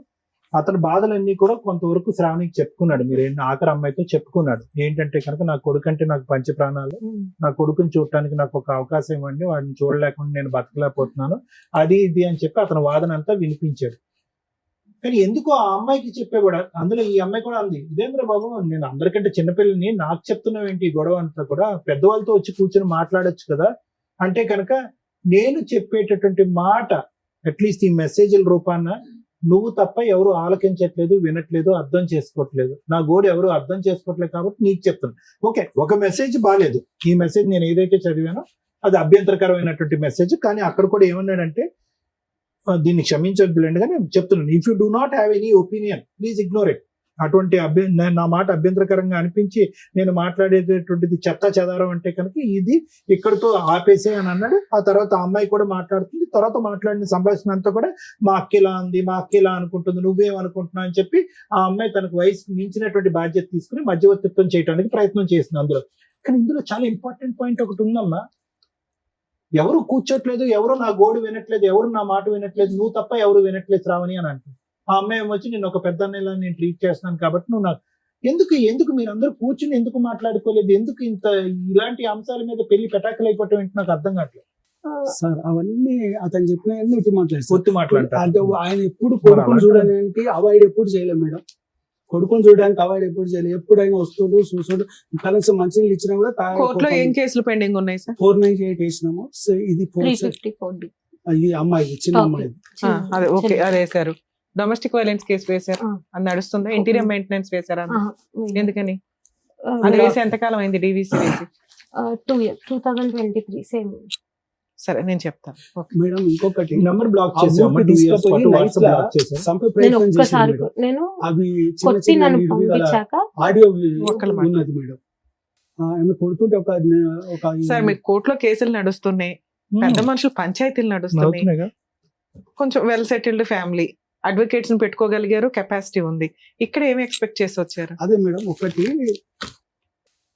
అతని బాధలన్నీ కూడా కొంతవరకు శ్రావణికి చెప్పుకున్నాడు. మీరు ఆఖరి అమ్మాయితో చెప్పుకున్నాడు. ఏంటంటే కనుక నా కొడుకు అంటే నాకు పంచ ప్రాణాలు, నా కొడుకుని చూడటానికి నాకు ఒక అవకాశం ఇవ్వండి, వాడిని చూడలేకుండా నేను బతకలేకపోతున్నాను, అది ఇది అని చెప్పి అతని వాదన అంతా వినిపించాడు. కానీ ఎందుకు ఆ అమ్మాయికి చెప్పేవాడు? అందులో ఈ అమ్మాయి కూడా అంది, ఇదేంద్ర బాబు నేను అందరికంటే చిన్నపిల్లని నాకు చెప్తున్నావు ఏంటి ఈ గొడవ అంతా కూడా, పెద్దవాళ్ళతో వచ్చి కూర్చొని మాట్లాడొచ్చు కదా అంటే కనుక నేను చెప్పేటటువంటి మాట అట్లీస్ట్ ఈ మెసేజ్ల రూపాన నువ్వు తప్ప ఎవరు ఆలకించట్లేదు, వినట్లేదు, అర్థం చేసుకోవట్లేదు, నా గోడు ఎవరు అర్థం చేసుకోవట్లేదు కాబట్టి నీకు చెప్తాను. ఓకే, ఒక మెసేజ్ బాగాలేదు, ఈ మెసేజ్ నేను ఏదైతే చదివానో అది అభ్యంతరకరమైనటువంటి మెసేజ్. కానీ అక్కడ కూడా ఏమన్నాడంటే దీన్ని క్షమించద్దులేండి కానీ చెప్తున్నాను, if you do not have any opinion please ignore it. అటువంటి నా మాట అభ్యంతరకరంగా అనిపించి నేను మాట్లాడేటటువంటిది చెత్త చెదారం అంటే కనుక ఇది ఇక్కడితో ఆపేసే అని అన్నాడు. ఆ తర్వాత ఆ అమ్మాయి కూడా మాట్లాడుతుంది. తర్వాత మాట్లాడిన సంభాషణ అంతా కూడా మా అక్కిలా ఉంది, మా అక్కిలా అనుకుంటుంది, నువ్వేమనుకుంటున్నావు అని చెప్పి ఆ అమ్మాయి తనకు వయసుకు మించినటువంటి బాధ్యత తీసుకుని మధ్యవర్తిత్వం చేయడానికి ప్రయత్నం చేసింది అందులో. కానీ ఇందులో చాలా ఇంపార్టెంట్ పాయింట్ ఒకటి ఉందమ్మా, ఎవరు కూర్చోట్లేదు, ఎవరు నా గోడు వినట్లేదు, ఎవరు నా మాట వినట్లేదు, నువ్వు తప్ప ఎవరు వినట్లేదు శ్రావణి అని అంటుంది. ఆ అమ్మాయి ఏమొచ్చి నేను ఒక పెద్ద అన్నయ్యలా నేను ట్రీట్ చేస్తున్నాను కాబట్టి నువ్వు నాకు ఎందుకు మీరందరూ కూర్చుని ఎందుకు మాట్లాడుకోలేదు, ఎందుకు ఇంత ఇలాంటి అంశాల మీద పెళ్లి పెటాకులు అయిపోవటం ఏంటి నాకు అర్థం కావట్లేదు. సార్ అవన్నీ అతను చెప్పిన ఒట్టి ఒత్తి మాట్లాడతారు అంటే ఆయన ఎప్పుడు కొడుకుని చూడడానికి అవాయిడ్ ఎప్పుడు చేయలేదు మేడం. కొడుకుని చూడడానికి అవాయిడ్ ఎప్పుడు చేయలేదు. ఎప్పుడైనా వస్తుడు చూసుడు కనీసం మంచినీళ్ళు ఇచ్చినా కూడా కోర్టులో ఏం కేసులు పెండింగ్ ఉన్నాయి సార్? 498 వేసినాము. సో ఇది 354D. ఇది అమ్మాయి చిన్న అమ్మాయి. అదే ఓకే, అది వేశారు. డొమెస్టిక్ వైలెన్స్ కేసు వేశారు, అది నడుస్తుందా? ఇంటీరియర్ మెయింటెనెన్స్ వేశారా? ఎందుకని? అది వేసి ఎంతకాలం అయింది డివిసి వేసి? 2 years, 2023 సేమ్. సరే నేను చెప్తాను. మేడం ఇంకొకటి నెంబర్ బ్లాక్ నేను ఒక్కసారి నేను అవి కొట్టి నన్ను పంపించాక ఆడియో ఉన్నది మేడం. ఆమె కొడుతుంటే ఒక సార్ మీకు కోర్టులో కేసులు నడుస్తున్నాయి, పెద్ద మనుషులు పంచాయతీలు నడుస్తున్నాయి, కొంచెం వెల్ సెటిల్డ్ ఫ్యామిలీ, అడ్వకేట్స్ ని పెట్టుకోగలిగారు, కెపాసిటీ ఉంది. ఇక్కడ ఏమి ఎక్స్పెక్ట్ చేసి వచ్చారు? అదే మేడం ఒకటి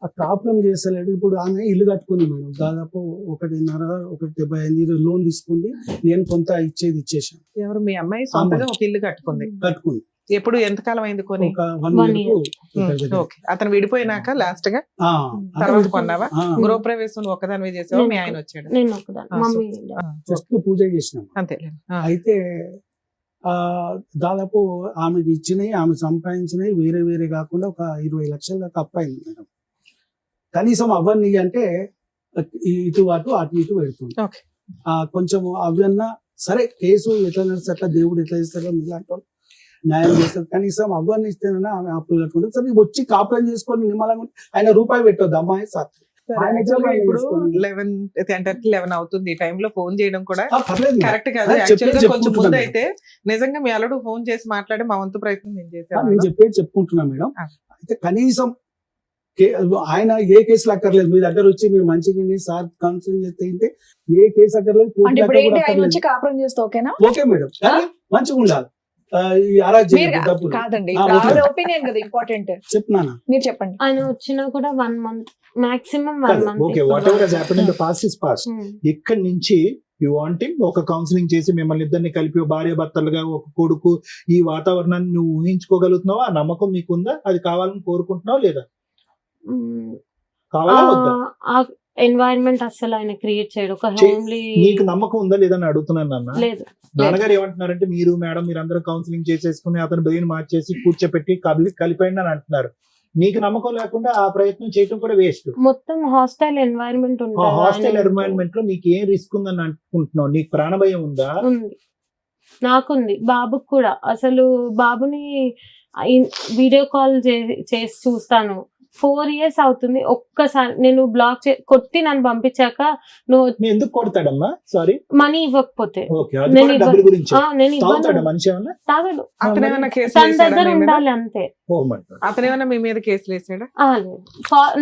ఆ ప్రాబ్లం చేస్తలేడు. ఇప్పుడు ఆమె ఇల్లు కట్టుకుంది మేడం, దాదాపు 1.75 లోన్ తీసుకుంది. నేను కొంత ఇచ్చేసాను. ఎవరు? మీ అమ్మాయి సొంతగా ఒక ఇల్లు కట్టుకుంది. ఎప్పుడు ఎంతకాలం అయింది కొని? ఒక 1 year. ఓకే, అతను విడిపోయినాక లాస్ట్ గా తర్వాత కొన్నావా? గృహప్రవేశం ఒకదాని చేసావా? మీ ఆయన వచ్చాడు? నేను ఒకదాని జస్ట్ పూజ చేసినాం అంతే. అయితే దాదాపు ఆమెకి ఇచ్చినాయి, ఆమె సంపాదించినవి వేరే వేరే కాకుండా ఒక 20 లక్షల దాకా అప్పయింది మేడం. కనీసం అవన్నీ అంటే ఇటు అటు పెడుతుంది. కొంచెం అవన్నా సరే, కేసు ఎట్లా నడిస్తే అట్లా, దేవుడు ఎట్లా చేస్తాడో మీలాంటి న్యాయం చేస్తారు. కనీసం అవన్నీ ఇస్తేనన్నా ఆమె అప్పులు కట్టుకుంటుంది. సరే వచ్చి కాపురం చేసుకొని నిమ్మలంగా ఆయన రూపాయి పెట్టొద్దు అమ్మాయి సార్. ఇప్పుడు 11 అవుతుంది, ఈ టైంలో ఫోన్ చేయడం కూడా కరెక్ట్ కాదు. కొంచెం ముందు అయితే నిజంగా మీ అల్లుడు ఫోన్ చేసి మాట్లాడి మా వంతు ప్రయత్నం నేను చేశాను. నేను చెప్పేది చెప్పుకుంటున్నా మేడం. అయితే కనీసం ఆయన ఏ కేసులు అక్కర్లేదు, మీ దగ్గర వచ్చి మీరు మంచిగా సార్ కౌన్సిలింగ్ చేస్తే ఏ కేసు అక్కర్లేదు. ఓకే మేడం, కానీ మంచిగా ఉండాలి. కాదండి, ఒపీనియన్ కదా ఇంపార్టెంట్. చెప్పనా మీరు చెప్పండి. ఆయన వచ్చినా కూడా 1 month maximum 1 month. Okay, what ever has happened in the past is past. ఇక్కడ నుంచి యు వాంటింగ్ ఒక కౌన్సిలింగ్ చేసి మిమ్మల్ని ఇద్దరిని కలిపి భార్య భర్తలుగా ఒక కొడుకు, ఈ వాతావరణాన్ని నువ్వు ఊహించుకోగలుగుతున్నావా? ఆ నమ్మకం మీకుందా? అది కావాలని కోరుకుంటున్నావా లేదా? కావాలా వద్దా? ఎన్వైరన్మెంట్ అసలు ఆయన క్రియేట్ చేయడు. ఒక హోమ్లీ. నీకు నమ్మకం ఉందా లేదా అని అడుగుతున్నాను నాన్న. లేదు. నాన్నగారు ఏమంటున్నారంటే మీరు మేడం మీరందరూ కౌన్సిలింగ్ చేసేసుకుని అతను బ్రెయిన్ మార్చేసి కూర్చోపెట్టి కలిపండి అని అంటున్నారు. నీకు నమ్మకం లేకుండా ఆ ప్రయత్నం చేయడం కూడా వేస్ట్. మొత్తం హాస్టల్ ఎన్వైరన్మెంట్ ఉంటుంది. హాస్టల్ ఎన్వైరన్మెంట్ లో నీకు ఏం రిస్క్ ఉందని అనుకుంటున్నావు? నీకు ప్రాణభయం ఉందా? ఉంది, నాకుంది, బాబుకి కూడా. అసలు బాబుని వీడియో కాల్ చేసి చూస్తాను. 4 years అవుతుంది. ఒక్కసారి నేను బ్లాక్ కొట్టి నన్ను పంపించాక నువ్వు ఎందుకు కొడతాడమ్మా? సారీ, మనీ ఇవ్వకపోతే నేను తాగడు. తన దగ్గర ఉండాలి అంతే. అతనేమన్నా మీ మీద కేసులు వేసాడా?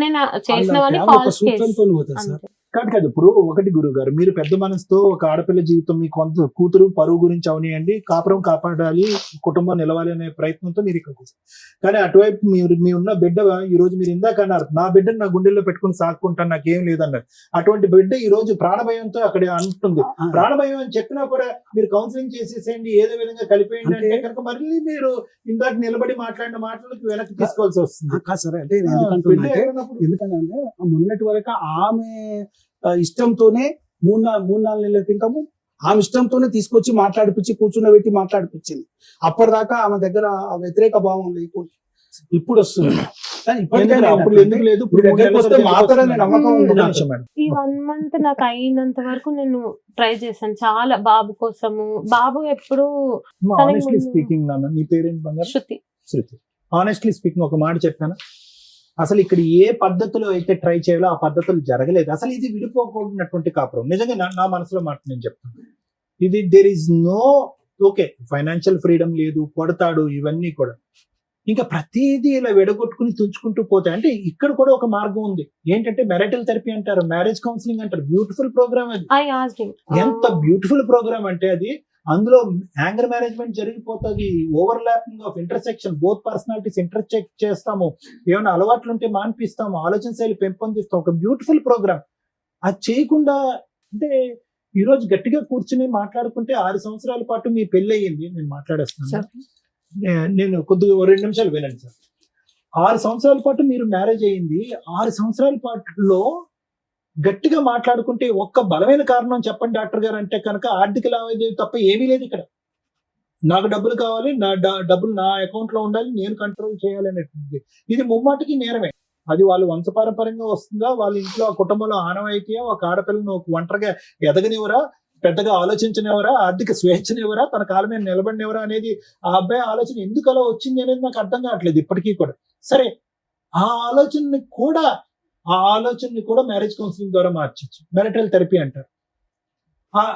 నేను చేసినవని ఫాల్స్ కేసు అంతే. కాదు ఇప్పుడు ఒకటి గురువు గారు, మీరు పెద్ద మనసుతో ఒక ఆడపిల్ల జీవితం మీ కొంత కూతురు పరువు గురించి అవనియండి, కాపురం కాపాడాలి, కుటుంబం నిలవాలి అనే ప్రయత్నంతో మీరు ఇక్కడ కూర్చోండి. కానీ అటువైపు మీ ఉన్న బిడ్డ ఈ రోజు మీరు ఇందాక అన్నారు నా బిడ్డను నా గుండెల్లో పెట్టుకుని సాక్కుంటాను, నాకేం లేదన్నారు. అటువంటి బిడ్డ ఈ రోజు ప్రాణభయంతో అక్కడ అంటుంది. ప్రాణభయం అని చెప్పినా కూడా మీరు కౌన్సిలింగ్ చేసేసేయండి, ఏదో విధంగా కలిపేయండి అంటే కనుక మళ్ళీ మీరు ఇందాక నిలబడి మాట్లాడిన మాటలకు వెనక్కి తీసుకోవాల్సి వస్తుంది. సరే అంటే ఎందుకంటే మొన్నటి వరకు ఆమె ఇష్టంతోనే 3-4 నెలల క్రితము ఆమె ఇష్టంతోనే తీసుకొచ్చి మాట్లాడిపించి కూర్చున్నబెట్టి మాట్లాడిపించింది. అప్పటిదాకా ఆమె దగ్గర వ్యతిరేక భావం లేకుండా ఇప్పుడు వస్తుంది. ఈ 1 month నాకు అయినంత వరకు నేను ట్రై చేశాను చాలా బాబు కోసము. బాబు ఎప్పుడు స్పీకింగ్ నీ పేరెంట్ శృతి. హానెస్ట్లీ స్పీకింగ్ ఒక మాట చెప్పాను, అసలు ఇక్కడ ఏ పద్ధతిలో అయితే ట్రై చేయాలో ఆ పద్ధతులు జరగలేదు. అసలు ఇది విడిపోకూడనటువంటి కాపురం. నిజంగా నా మనసులో మాట నేను చెప్తాను, ఇది there is no okay financial freedom లేదు, కొడతాడు, ఇవన్నీ కూడా ఇంకా ప్రతిదీ ఇలా విడగొట్టుకుని తుంచుకుంటూ పోతాయి. అంటే ఇక్కడ కూడా ఒక మార్గం ఉంది, ఏంటంటే మ్యారిటల్ థెరపీ అంటారు, మ్యారేజ్ కౌన్సిలింగ్ అంటారు. బ్యూటిఫుల్ ప్రోగ్రామ్ అది. I asked him. ఎంత బ్యూటిఫుల్ ప్రోగ్రామ్ అంటే అది. అందులో యాంగర్ మేనేజ్మెంట్ జరిగిపోతుంది, overlapping of intersection, both personalities ఇంటర్చెక్ చేస్తాము, ఏమైనా అలవాట్లు ఉంటే మాన్పిస్తాము, ఆలోచన శైలి పెంపొందిస్తాం. ఒక బ్యూటిఫుల్ ప్రోగ్రామ్. అది చేయకుండా అంటే ఈ రోజు గట్టిగా కూర్చుని మాట్లాడుకుంటే 6 సంవత్సరాల పాటు మీ పెళ్లి అయ్యింది, నేను మాట్లాడేస్తున్నాను, నేను కొద్దిగా 2 నిమిషాలు వినండి సార్. 6 సంవత్సరాల పాటు మీరు మ్యారేజ్ అయ్యింది. 6 సంవత్సరాల పాటులో గట్టిగా మాట్లాడుకుంటే ఒక్క బలమైన కారణం చెప్పండి డాక్టర్ గారు అంటే కనుక ఆర్థిక లావాదేవీ తప్ప ఏమీ లేదు ఇక్కడ. నాకు డబ్బులు కావాలి, నా డబ్బులు నా అకౌంట్ లో ఉండాలి, నేను కంట్రోల్ చేయాలి అనేటువంటిది. ఇది ముమ్మాటికి నేరమే. అది వాళ్ళు వంశపారంపర్యంగా వస్తుందా, వాళ్ళ ఇంట్లో ఆ కుటుంబంలో ఆనవాయితీయా, ఒక ఆడపిల్లను ఒక ఒంటరిగా ఎదగనివరా, పెద్దగా ఆలోచించనివరా, ఆర్థిక స్వేచ్ఛనివరా, తన కాలం మీద నిలబడినవరా అనేది ఆ అబ్బాయి ఆలోచన ఎందుకు అలా వచ్చింది అనేది నాకు అర్థం కావట్లేదు ఇప్పటికీ కూడా. సరే, ఆ ఆలోచనని కూడా మ్యారేజ్ కౌన్సిలింగ్ ద్వారా మార్చచ్చు, మ్యారిటల్ థెరపీ అంటారు.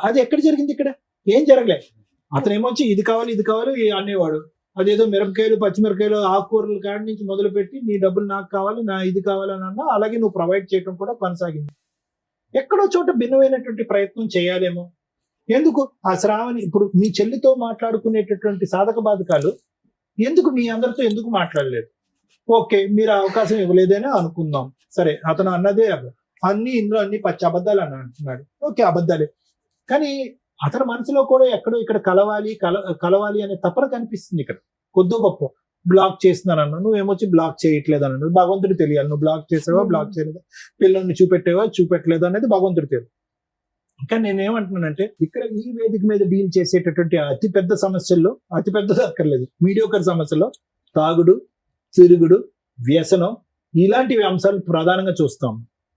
అది ఎక్కడ జరిగింది? ఇక్కడ ఏం జరగలేదు. అతను ఏమొచ్చి ఇది కావాలి ఇది కావాలి అనేవాడు. అదేదో మిరపకాయలు, పచ్చిమిరపకాయలు, ఆకుకూరల కాడి నుంచి మొదలుపెట్టి నీ డబ్బులు నాకు కావాలి, నా ఇది కావాలని అన్నా, అలాగే నువ్వు ప్రొవైడ్ చేయడం కూడా కొనసాగింది. ఎక్కడో చోట భిన్నమైనటువంటి ప్రయత్నం చేయాలేమో. ఎందుకు ఆ శ్రావణి ఇప్పుడు మీ చెల్లితో మాట్లాడుకునేటటువంటి సాధక బాధకాలు ఎందుకు మీ అందరితో ఎందుకు మాట్లాడలేదు? ఓకే, మీరు అవకాశం ఇవ్వలేదని అనుకుందాం. సరే, అతను అన్నదే ఇందులో అన్ని పచ్చి అబద్ధాలు అని అంటున్నాడు. ఓకే, అబద్ధాలే. కానీ అతని మనసులో కూడా ఎక్కడో ఇక్కడ కలవాలి అనే తపన కనిపిస్తుంది. ఇక్కడ కొద్ది గొప్ప బ్లాక్ చేస్తున్నాను అన్న, నువ్వేమొచ్చి బ్లాక్ చేయట్లేదు అన్నాడు. భగవంతుడు తెలియాలి, నువ్వు బ్లాక్ చేసావా, బ్లాక్ చేయలేదా, పిల్లల్ని చూపెట్టలేదా అనేది భగవంతుడు తెలియదు. కానీ నేనేమంటున్నానంటే ఇక్కడ ఈ వేదిక మీద డీల్ చేసేటటువంటి అతిపెద్ద సమస్యల్లో, అతిపెద్దది అక్కర్లేదు, మీడియోకర్ సమస్యలో తాగుడు, తిరుగుడు, వ్యసనం, ఇలాంటివి అంశాలు ప్రధానంగా చూస్తాం.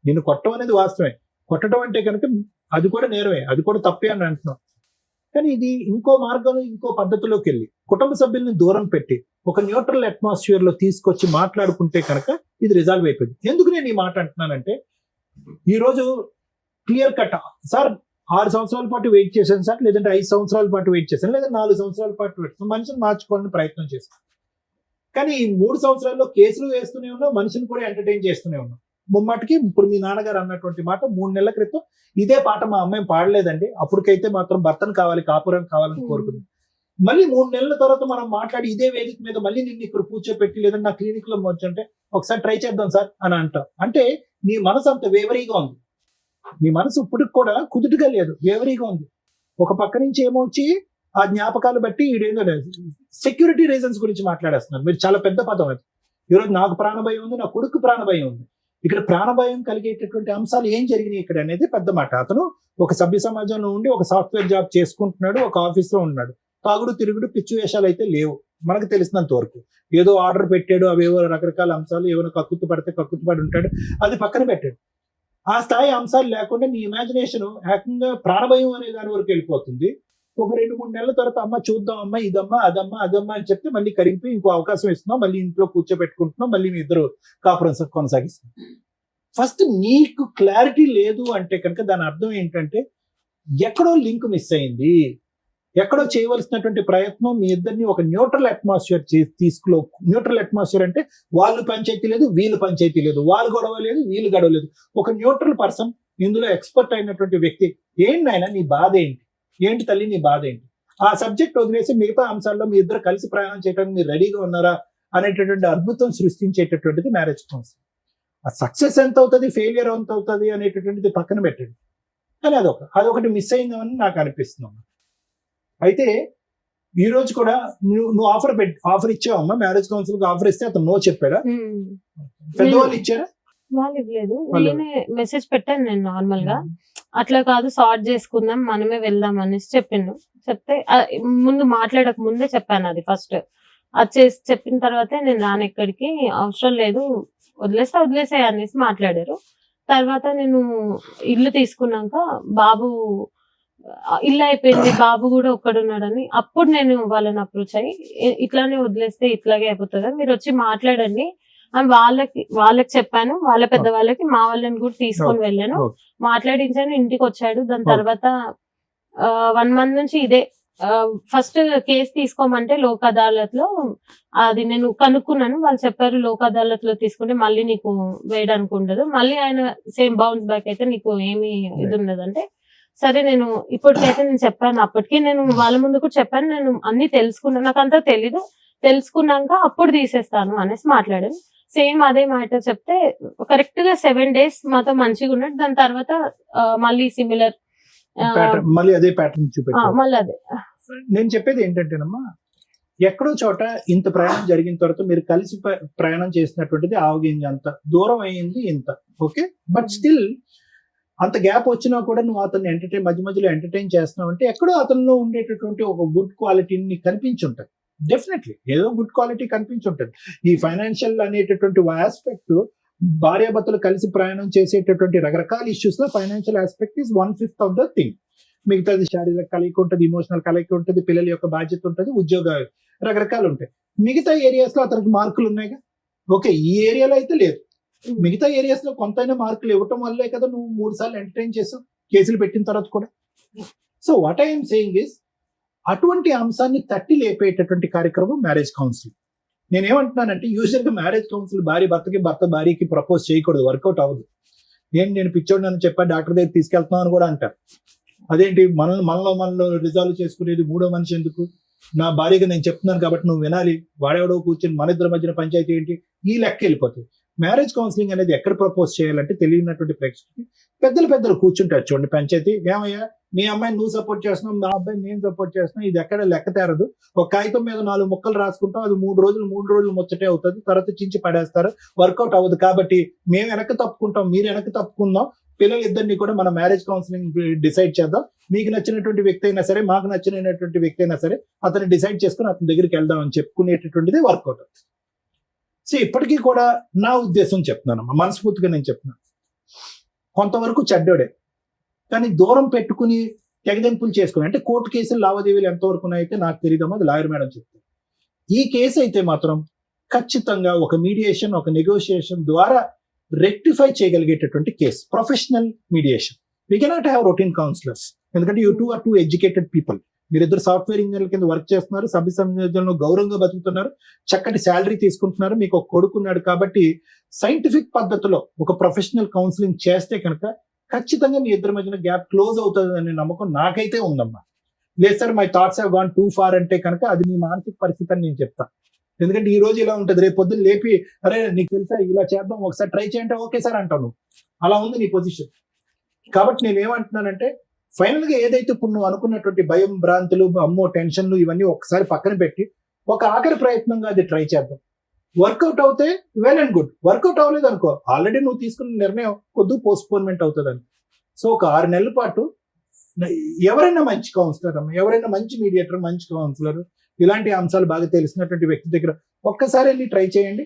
నిన్ను కొట్టడం అనేది వాస్తవమే. కొట్టడం అంటే కనుక అది కూడా నేరమే, అది కూడా తప్పే అని అంటున్నాం. కానీ ఇది ఇంకో మార్గంలో, ఇంకో పద్ధతిలోకి వెళ్ళి కుటుంబ సభ్యుల్ని దూరం పెట్టి ఒక న్యూట్రల్ అట్మాస్ఫియర్ లో తీసుకొచ్చి మాట్లాడుకుంటే కనుక ఇది రిజాల్వ్ అయిపోయింది. ఎందుకు నేను ఈ మాట అంటున్నానంటే, ఈ రోజు క్లియర్ కట్ సార్ 6 సంవత్సరాల పాటు వెయిట్ చేశాను సార్, లేదంటే 5 సంవత్సరాల పాటు వెయిట్ చేశాను, లేదా 4 సంవత్సరాల పాటు వెయిట్ చేశాను, మనిషిని మార్చుకోవాలని ప్రయత్నం చేశాను. కానీ ఈ 3 సంవత్సరాల్లో కేసులు వేస్తూనే ఉన్నాం, మనిషిని కూడా ఎంటర్టైన్ చేస్తూనే ఉన్నాం. ముమ్మాటికి ఇప్పుడు మీ నాన్నగారు అన్నటువంటి మాట 3 నెలల క్రితం ఇదే పాట మా అమ్మాయి పాడలేదండి, అప్పటికైతే మాత్రం భర్తను కావాలి, కాపురం కావాలని కోరుకుంది. మళ్ళీ 3 నెలల తర్వాత మనం మాట్లాడి ఇదే వేదిక మీద మళ్ళీ నిన్ను ఇక్కడ కూర్చోపెట్టి లేదంటే నా క్లినిక్ లో వచ్చంటే ఒకసారి ట్రై చేద్దాం సార్ అని అంటాం. అంటే నీ మనసు అంత వేవరీగా ఉంది, నీ మనసు ఇప్పటికి కూడా కుదుటుగా లేదు, వేవరీగా ఉంది. ఒక పక్క నుంచి ఏమొచ్చి ఆ జ్ఞాపకాలు బట్టి ఈడేదో సెక్యూరిటీ రీజన్స్ గురించి మాట్లాడేస్తున్నారు మీరు. చాలా పెద్ద పదం అది. ఈరోజు నాకు ప్రాణభయం ఉంది, నా కొడుకు ప్రాణభయం ఉంది. ఇక్కడ ప్రాణభయం కలిగేటటువంటి అంశాలు ఏం జరిగినాయి ఇక్కడ అనేది పెద్ద మాట. అతను ఒక సభ్య సమాజంలో ఉండి ఒక సాఫ్ట్వేర్ జాబ్ చేసుకుంటున్నాడు, ఒక ఆఫీస్ లో ఉన్నాడు. తాగుడు, తిరుగుడు, పిచ్చి వేషాలు అయితే లేవు మనకు తెలిసినంత వరకు. ఏదో ఆర్డర్ పెట్టాడు, అవేవో రకరకాల అంశాలు, ఏమైనా కక్కుతు పడి ఉంటాడు, అది పక్కన పెట్టాడు. ఆ స్థాయి అంశాలు లేకుండా నీ ఇమాజినేషన్ ఏకంగా ప్రాణభయం అనే దాని వరకు వెళ్ళిపోతుంది. ఒక 2-3 నెలల తర్వాత అమ్మ చూద్దాం, అమ్మ ఇదమ్మా అదమ్మా అని చెప్తే మళ్ళీ కరిగిపోయి ఇంకో అవకాశం ఇస్తున్నాం, మళ్ళీ ఇంట్లో కూర్చోబెట్టుకుంటున్నాం, మళ్ళీ మీ ఇద్దరు కాపురం కొనసాగిస్తున్నాం. ఫస్ట్ నీకు క్లారిటీ లేదు అంటే కనుక దాని అర్థం ఏంటంటే ఎక్కడో లింక్ మిస్ అయింది, ఎక్కడో చేయవలసినటువంటి ప్రయత్నం మీ ఇద్దరిని ఒక న్యూట్రల్ అట్మాస్ఫియర్ న్యూట్రల్ అట్మాస్ఫియర్ అంటే వాళ్ళు పంచాయతీ లేదు, వీళ్ళు పంచాయతీ లేదు, వాళ్ళు గొడవ లేదు, వీళ్ళు గొడవ లేదు, ఒక న్యూట్రల్ పర్సన్, ఇందులో ఎక్స్పర్ట్ అయినటువంటి వ్యక్తి. ఏంటి నాయన నీ బాధ ఏంటి తల్లి నీ బాధ ఏంటి, ఆ సబ్జెక్ట్ వదిలేసి మిగతా అంశాల్లో మీ ఇద్దరు కలిసి ప్రయాణం చేయడానికి మీరు రెడీగా ఉన్నారా అనేటటువంటి అద్భుతం సృష్టించేటటువంటిది మ్యారేజ్ కౌన్సిలింగ్. ఆ సక్సెస్ ఎంత అవుతుంది, ఫెయిలియర్ ఎంత అవుతుంది అనేటటువంటిది పక్కన పెట్టండి. కానీ అదొకటి మిస్ అయిందని నాకు అనిపిస్తుంది. అయితే ఈ రోజు కూడా నువ్వు ఆఫర్ ఇచ్చావమ్మా, మ్యారేజ్ కౌన్సిలింగ్ ఆఫర్ ఇస్తే అతను నో చెప్పాడా? పెద్దవాళ్ళు ఇచ్చారా? వాళ్ళు ఇవ్వలేదు, నేనే మెసేజ్ పెట్టాను నేను నార్మల్ గా. అట్లా కాదు, సార్ట్ చేసుకుందాం, మనమే వెళ్దాం అనేసి చెప్తే ముందు మాట్లాడక ముందే చెప్పాను అది ఫస్ట్. అది చెప్పిన తర్వాతే నేను రాను, ఎక్కడికి అవసరం లేదు, వదిలేసే అనేసి మాట్లాడారు. తర్వాత నేను ఇల్లు తీసుకున్నాక బాబు ఇల్లు అయిపోయింది, బాబు కూడా ఒక్కడున్నాడని అప్పుడు నేను వాళ్ళని అప్రోచ్ అయ్యి ఇట్లానే వదిలేస్తే ఇట్లాగే అయిపోతుందా, మీరు వచ్చి మాట్లాడండి, వాళ్ళకి చెప్పాను, వాళ్ళ పెద్ద వాళ్ళకి, మా వాళ్ళని కూడా తీసుకొని వెళ్ళాను, మాట్లాడించాను, ఇంటికి వచ్చాడు. దాని తర్వాత 1 month నుంచి ఇదే ఫస్ట్ కేసు తీసుకోమంటే లోక్ అదాలత్ లో అది నేను కనుక్కున్నాను. వాళ్ళు చెప్పారు లోక్ అదాలత్ లో తీసుకుంటే మళ్ళీ నీకు వేయడానికి ఉండదు, మళ్ళీ ఆయన సేమ్ బౌన్స్ బ్యాక్ అయితే నీకు ఏమి ఇది ఉండదు అంటే, సరే నేను ఇప్పటికైతే నేను చెప్పాను, అప్పటికే నేను వాళ్ళ ముందు కూడా చెప్పాను, నేను అన్ని తెలుసుకున్నాను, నాకు అంతా తెలీదు, తెలుసుకున్నాక అప్పుడు తీసేస్తాను అనేసి మాట్లాడాను. సేమ్ అదే మాట చెప్తే కరెక్ట్ గా 7 days మాతో మంచిగా ఉన్నాడు. దాని తర్వాత మళ్ళీ సిమిలర్ మళ్ళీ అదే ప్యాటర్న్ చూపెట్టారు. మళ్ళీ అదే. నేను చెప్పేది ఏంటంటేనమ్మా, ఎక్కడో చోట ఇంత ప్రయాణం జరిగిన తర్వాత మీరు కలిసి ప్రయాణం చేసినటువంటిది ఆవగింజ అంత దూరం అయ్యింది ఇంత, ఓకే, బట్ స్టిల్ అంత గ్యాప్ వచ్చినా కూడా నువ్వు అతన్ని మధ్య మధ్యలో ఎంటర్టైన్ చేస్తున్నావు అంటే ఎక్కడో అతనిలో ఉండేటటువంటి ఒక గుడ్ క్వాలిటీని కనిపించుంటది. డెఫినెట్లీ ఏదో గుడ్ క్వాలిటీ కనిపించుంటది. ఈ ఫైనాన్షియల్ అనేటటువంటి ఆస్పెక్ట్ భార్యాభర్తలు కలిసి ప్రయాణం చేసేటటువంటి రకరకాల ఇష్యూస్ లో financial aspect is 1/5 of the thing. మిగతాది శారీరక కలయిక ఉంటుంది, ఇమోషనల్ కలయిక ఉంటుంది, పిల్లల యొక్క బాధ్యత ఉంటుంది, ఉద్యోగాలు రకరకాలు ఉంటాయి. మిగతా ఏరియాస్ లో అతనికి మార్కులు ఉన్నాయిగా, ఓకే, ఈ ఏరియాలో అయితే లేదు. మిగతా ఏరియాస్ లో కొంతైనా మార్కులు ఇవ్వటం వల్లే కదా నువ్వు 3 సార్లు ఎంటర్టైన్ చేసావు కేసులు పెట్టిన తర్వాత కూడా. So what I'm saying is, అటువంటి అంశాన్ని తట్టి లేపేటటువంటి కార్యక్రమం మ్యారేజ్ కౌన్సిలింగ్. నేనేమంటున్నానంటే యూజువల్ గా మ్యారేజ్ కౌన్సిల్ భార్య భర్తకి, భర్త భార్యకి ప్రపోజ్ చేయకూడదు, వర్కౌట్ అవ్వదు. నేను పిచ్చోడు అని చెప్పా డాక్టర్ దగ్గర తీసుకెళ్తున్నాను అని కూడా అంటారు. అదేంటి మనలో రిజాల్వ్ చేసుకునేది మూడో మనిషి ఎందుకు, నా భార్యగా నేను చెప్తున్నాను కాబట్టి నువ్వు వినాలి, వాడెవడో కూర్చొని మన ఇద్దరి మధ్యన పంచాయతీ ఏంటి, ఈ లెక్క వెళ్ళిపోతుంది. మ్యారేజ్ కౌన్సిలింగ్ అనేది ఎక్కడ ప్రపోజ్ చేయాలంటే తెలియనటువంటి ప్రేక్షకులకి పెద్దలు కూర్చుంటారు చూడండి పంచాయతీ, ఏమయ్యా మీ అమ్మాయిని నువ్వు సపోర్ట్ చేస్తున్నావు, నా అబ్బాయిని నేను సపోర్ట్ చేస్తున్నావు, ఇది ఎక్కడ లెక్క తేరదు, ఒక కాగితం మీద 4 ముక్కలు రాసుకుంటాం, అది 3 రోజులు ముచ్చటే అవుతుంది, తర్వాత చించి పడేస్తారు, వర్కౌట్ అవ్వదు. కాబట్టి మేము వెనక్కి తప్పుకుంటాం, మీరు వెనక్కి తప్పుకుందాం, పిల్లలిద్దరిని కూడా మన మ్యారేజ్ కౌన్సిలింగ్ డిసైడ్ చేద్దాం, మీకు నచ్చినటువంటి వ్యక్తి అయినా సరే, మాకు నచ్చినటువంటి వ్యక్తి అయినా సరే, అతన్ని డిసైడ్ చేసుకుని అతని దగ్గరికి వెళ్దాం అని చెప్పుకునేటటువంటిది వర్కౌట్ అవుతుంది. సో ఇప్పటికీ కూడా నా ఉద్దేశం చెప్తున్నానమ్మా, మనస్ఫూర్తిగా నేను చెప్తున్నాను, కొంతవరకు చెడ్డోడే, కానీ దూరం పెట్టుకుని తెగదెంపులు చేసుకుని అంటే కోర్టు కేసులు లావాదేవీలు ఎంతవరకు ఉన్నాయితే నాకు తెలియదమ్మా, అది లాయర్ మేడం చెప్తారు. ఈ కేసు అయితే మాత్రం ఖచ్చితంగా ఒక మీడియేషన్, ఒక నెగోషియేషన్ ద్వారా రెక్టిఫై చేయగలిగేటటువంటి case, professional mediation. We cannot have routine counsellors, ఎందుకంటే you two are too educated people. మీరిద్దరు సాఫ్ట్వేర్ ఇంజనీర్ల కింద వర్క్ చేస్తున్నారు, సభ్య సమాజంలో గౌరవంగా బతుకుతున్నారు, చక్కటి శాలరీ తీసుకుంటున్నారు, మీకు ఒక కొడుకున్నాడు. కాబట్టి సైంటిఫిక్ పద్ధతిలో ఒక ప్రొఫెషనల్ కౌన్సిలింగ్ చేస్తే కనుక ఖచ్చితంగా మీ ఇద్దరి మధ్యన గ్యాప్ క్లోజ్ అవుతుంది అనే నమ్మకం నాకైతే ఉందమ్మా. లేదు sir my thoughts have gone too far అంటే కనుక అది మీ మానసిక పరిస్థితి అని నేను చెప్తాను. ఎందుకంటే ఈ రోజు ఇలా ఉంటుంది, రేపు పొద్దున్న లేపి అరే నీకు తెలుసా ఇలా చేద్దాం ఒకసారి ట్రై చేయంటే ఓకే సార్ అంటావు, అలా ఉంది నీ పొజిషన్. కాబట్టి నేను ఏమంటున్నానంటే ఫైనల్ గా ఏదైతే ఇప్పుడు నువ్వు అనుకున్నటువంటి భయం, భ్రాంతులు, అమ్మో టెన్షన్లు ఇవన్నీ ఒకసారి పక్కన పెట్టి ఒక ఆఖరి ప్రయత్నంగా అది ట్రై చేద్దాం. వర్కౌట్ అవుతే వెల్ అండ్ గుడ్, వర్కౌట్ అవ్వలేదు అనుకో ఆల్రెడీ నువ్వు తీసుకున్న నిర్ణయం కొద్దిగా పోస్ట్పోన్మెంట్ అవుతుంది అని. సో ఒక 6 నెలల పాటు ఎవరైనా మంచి కౌన్సిలర్ అమ్మ, ఎవరైనా మంచి మీడియేటర్, మంచి కౌన్సిలర్, ఇలాంటి అంశాలు బాగా తెలిసినటువంటి వ్యక్తి దగ్గర ఒక్కసారి వెళ్ళి ట్రై చేయండి.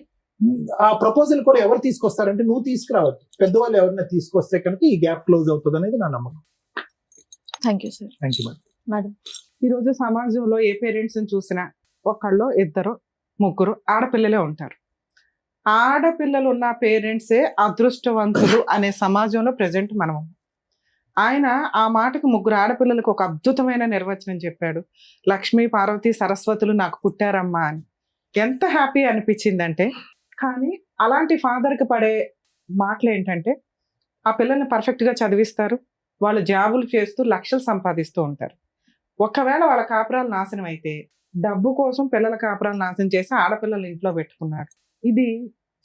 ఆ ప్రపోజల్ కూడా ఎవరు తీసుకొస్తారంటే నువ్వు తీసుకురావద్దు, పెద్దవాళ్ళు ఎవరైనా తీసుకొస్తే కనుక ఈ గ్యాప్ క్లోజ్ అవుతుంది అనేది నా నమ్మకం. Thank you sir. Thank you madam. ఈరోజు సమాజంలో ఏ పేరెంట్స్ చూసినా ఒకళ్ళు, ఇద్దరు, ముగ్గురు ఆడపిల్లలే ఉంటారు. ఆడపిల్లలు ఉన్న పేరెంట్సే అదృష్టవంతులు అనే సమాజంలో ప్రజెంట్ మనం. ఆయన ఆ మాటకు 3 ఆడపిల్లలకు ఒక అద్భుతమైన నిర్వచనం చెప్పాడు, లక్ష్మీ, పార్వతి, సరస్వతులు నాకు పుట్టారమ్మా అని. ఎంత హ్యాపీ అనిపించిందంటే, కానీ అలాంటి ఫాదర్కి పడే మాటలు ఏంటంటే ఆ పిల్లల్ని పర్ఫెక్ట్గా చదివిస్తారు, వాళ్ళు జాబులు చేస్తూ లక్షలు సంపాదిస్తూ ఉంటారు. ఒకవేళ వాళ్ళ కాపురాలు నాశనం అయితే డబ్బు కోసం పిల్లల కాపురాలు నాశనం చేసి ఆడపిల్లలు ఇంట్లో పెట్టుకున్నారు. ఇది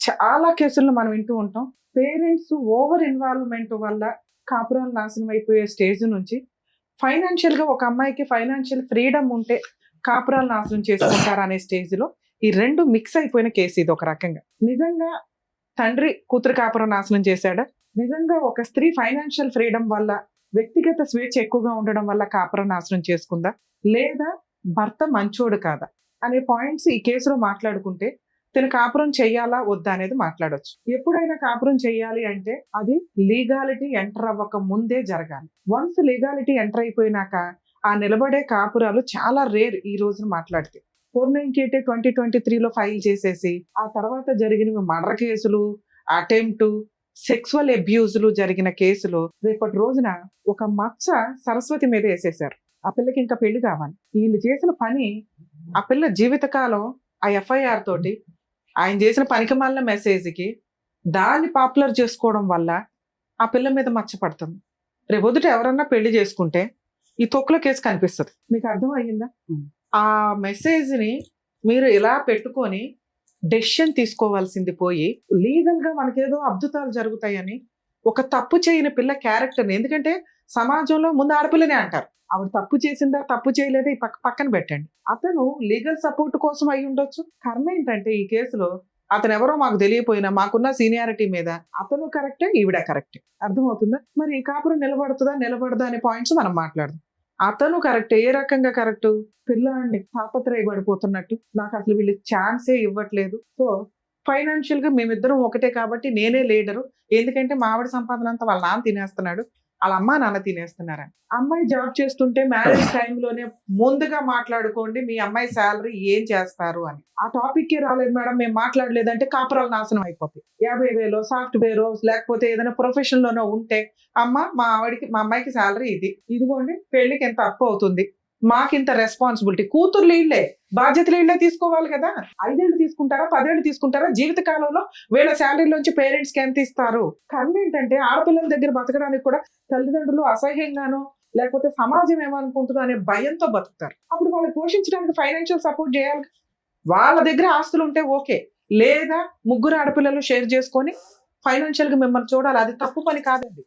చాలా కేసుల్లో మనం వింటూ ఉంటాం. పేరెంట్స్ ఓవర్ ఇన్వాల్వ్మెంట్ వల్ల కాపురాలు నాశనం అయిపోయే స్టేజ్ నుంచి ఫైనాన్షియల్ గా ఒక అమ్మాయికి ఫైనాన్షియల్ ఫ్రీడమ్ ఉంటే కాపురాలు నాశనం చేసుకుంటారు అనే స్టేజ్ లో ఈ 2 మిక్స్ అయిపోయిన కేసు ఇది. ఒక రకంగా నిజంగా తండ్రి కూతురు కాపురం నాశనం చేశాడా, నిజంగా ఒక స్త్రీ ఫైనాన్షియల్ ఫ్రీడమ్ వల్ల, వ్యక్తిగత స్వేచ్ఛ ఎక్కువగా ఉండడం వల్ల కాపురం నాశనం చేసుకుందా, లేదా భర్త మంచోడు కాదా అనే పాయింట్స్ ఈ కేసులో మాట్లాడుకుంటే తను కాపురం చెయ్యాలా వద్దా అనేది మాట్లాడొచ్చు. ఎప్పుడైనా కాపురం చెయ్యాలి అంటే అది లీగాలిటీ ఎంటర్ అవ్వక ముందే జరగాలి. వన్స్ లీగాలిటీ ఎంటర్ అయిపోయినాక ఆ నిలబడే కాపురాలు చాలా రేర్ ఈ రోజున మాట్లాడితే. 498 2023లో ఫైల్ చేసేసి ఆ తర్వాత జరిగిన మర్డర్ కేసులు, అటెంప్ట్, సెక్సువల్ అబ్యూజ్లు జరిగిన కేసులు రేపటి రోజున ఒక మచ్చ సరస్వతి మీద వేసేసారు. ఆ పిల్లకి ఇంకా పెళ్లి కావాలి. వీళ్ళు చేసిన పని ఆ పిల్ల జీవితకాలం ఆ FIR తోటి ఆయన చేసిన పనికి మాలిన మెసేజ్కి దాన్ని పాపులర్ చేసుకోవడం వల్ల ఆ పిల్ల మీద మచ్చ పడుతుంది. రేపొద్దుట ఎవరన్నా పెళ్లి చేసుకుంటే ఈ తొక్కుల కేసు కనిపిస్తుంది. మీకు అర్థం అయ్యిందా? ఆ మెసేజ్ని మీరు ఇలా పెట్టుకొని డెసిషన్ తీసుకోవాల్సింది పోయి లీగల్ గా మనకేదో అద్భుతాలు జరుగుతాయని ఒక తప్పు చేయని పిల్ల క్యారెక్టర్ని, ఎందుకంటే సమాజంలో ముందు ఆడపిల్లనే అంటారు, ఆవిడ తప్పు చేసిందా తప్పు చేయలేదా ఈ పక్కన పెట్టండి. అతను లీగల్ సపోర్ట్ కోసం అయి ఉండొచ్చు. కర్మ ఏంటంటే ఈ కేసులో అతను ఎవరో మాకు తెలియపోయినా మాకున్న సీనియారిటీ మీద అతను కరెక్టే, ఈవిడ కరెక్టే. అర్థమవుతుందా? మరి ఈ కాపురం నిలబడదా అనే పాయింట్స్ మనం మాట్లాడదాం. అతను కరెక్ట్. ఏ రకంగా కరెక్ట్? పిల్లాడిని తాపత్రయపడిపోతున్నట్టు, నాకు అసలు వీళ్ళు ఛాన్సే ఇవ్వట్లేదు, సో ఫైనాన్షియల్ గా మేమిద్దరం ఒకటే కాబట్టి నేనే లీడరు, ఎందుకంటే మా ఆవిడ సంపాదన అంతా వాళ్ళ నాన్న తినేస్తున్నాడు, వాళ్ళ అమ్మ నాన్న తినేస్తున్నారని. అమ్మాయి జాబ్ చేస్తుంటే మ్యారేజ్ టైంలోనే ముందుగా మాట్లాడుకోండి మీ అమ్మాయి శాలరీ ఏం చేస్తారు అని. ఆ టాపిక్కే రాలేదు మేడం, మేము మాట్లాడలేదంటే కాపురాలు నాశనం అయిపోతాయి. 50,000 సాఫ్ట్వేర్ లేకపోతే ఏదైనా ప్రొఫెషన్ లోనో ఉంటే మా అమ్మాయికి శాలరీ ఇదిగోండి, పెళ్లికి ఎంత అప్పు అవుతుంది, మాకింత రెస్పాన్సిబిలిటీ, కూతుర్లు ఇళ్లే బాధ్యతలు ఇళ్లే తీసుకోవాలి కదా. 5 ఏళ్ళు తీసుకుంటారా 10 ఏళ్ళు తీసుకుంటారా, జీవిత కాలంలో వీళ్ళ శాలరీలోంచి పేరెంట్స్ కి ఎంత ఇస్తారు? కన్ను ఏంటంటే ఆడపిల్లల దగ్గర బతకడానికి కూడా తల్లిదండ్రులు అసహ్యంగానో లేకపోతే సమాజం ఏమనుకుంటుందో అనే భయంతో బతుకుతారు. అప్పుడు వాళ్ళని పోషించడానికి ఫైనాన్షియల్ సపోర్ట్ చేయాలి. వాళ్ళ దగ్గర ఆస్తులు ఉంటే ఓకే, లేదా ముగ్గురు ఆడపిల్లలు షేర్ చేసుకొని ఫైనాన్షియల్ గా మిమ్మల్ని చూడాలి. అది తప్పు పని కాదండి.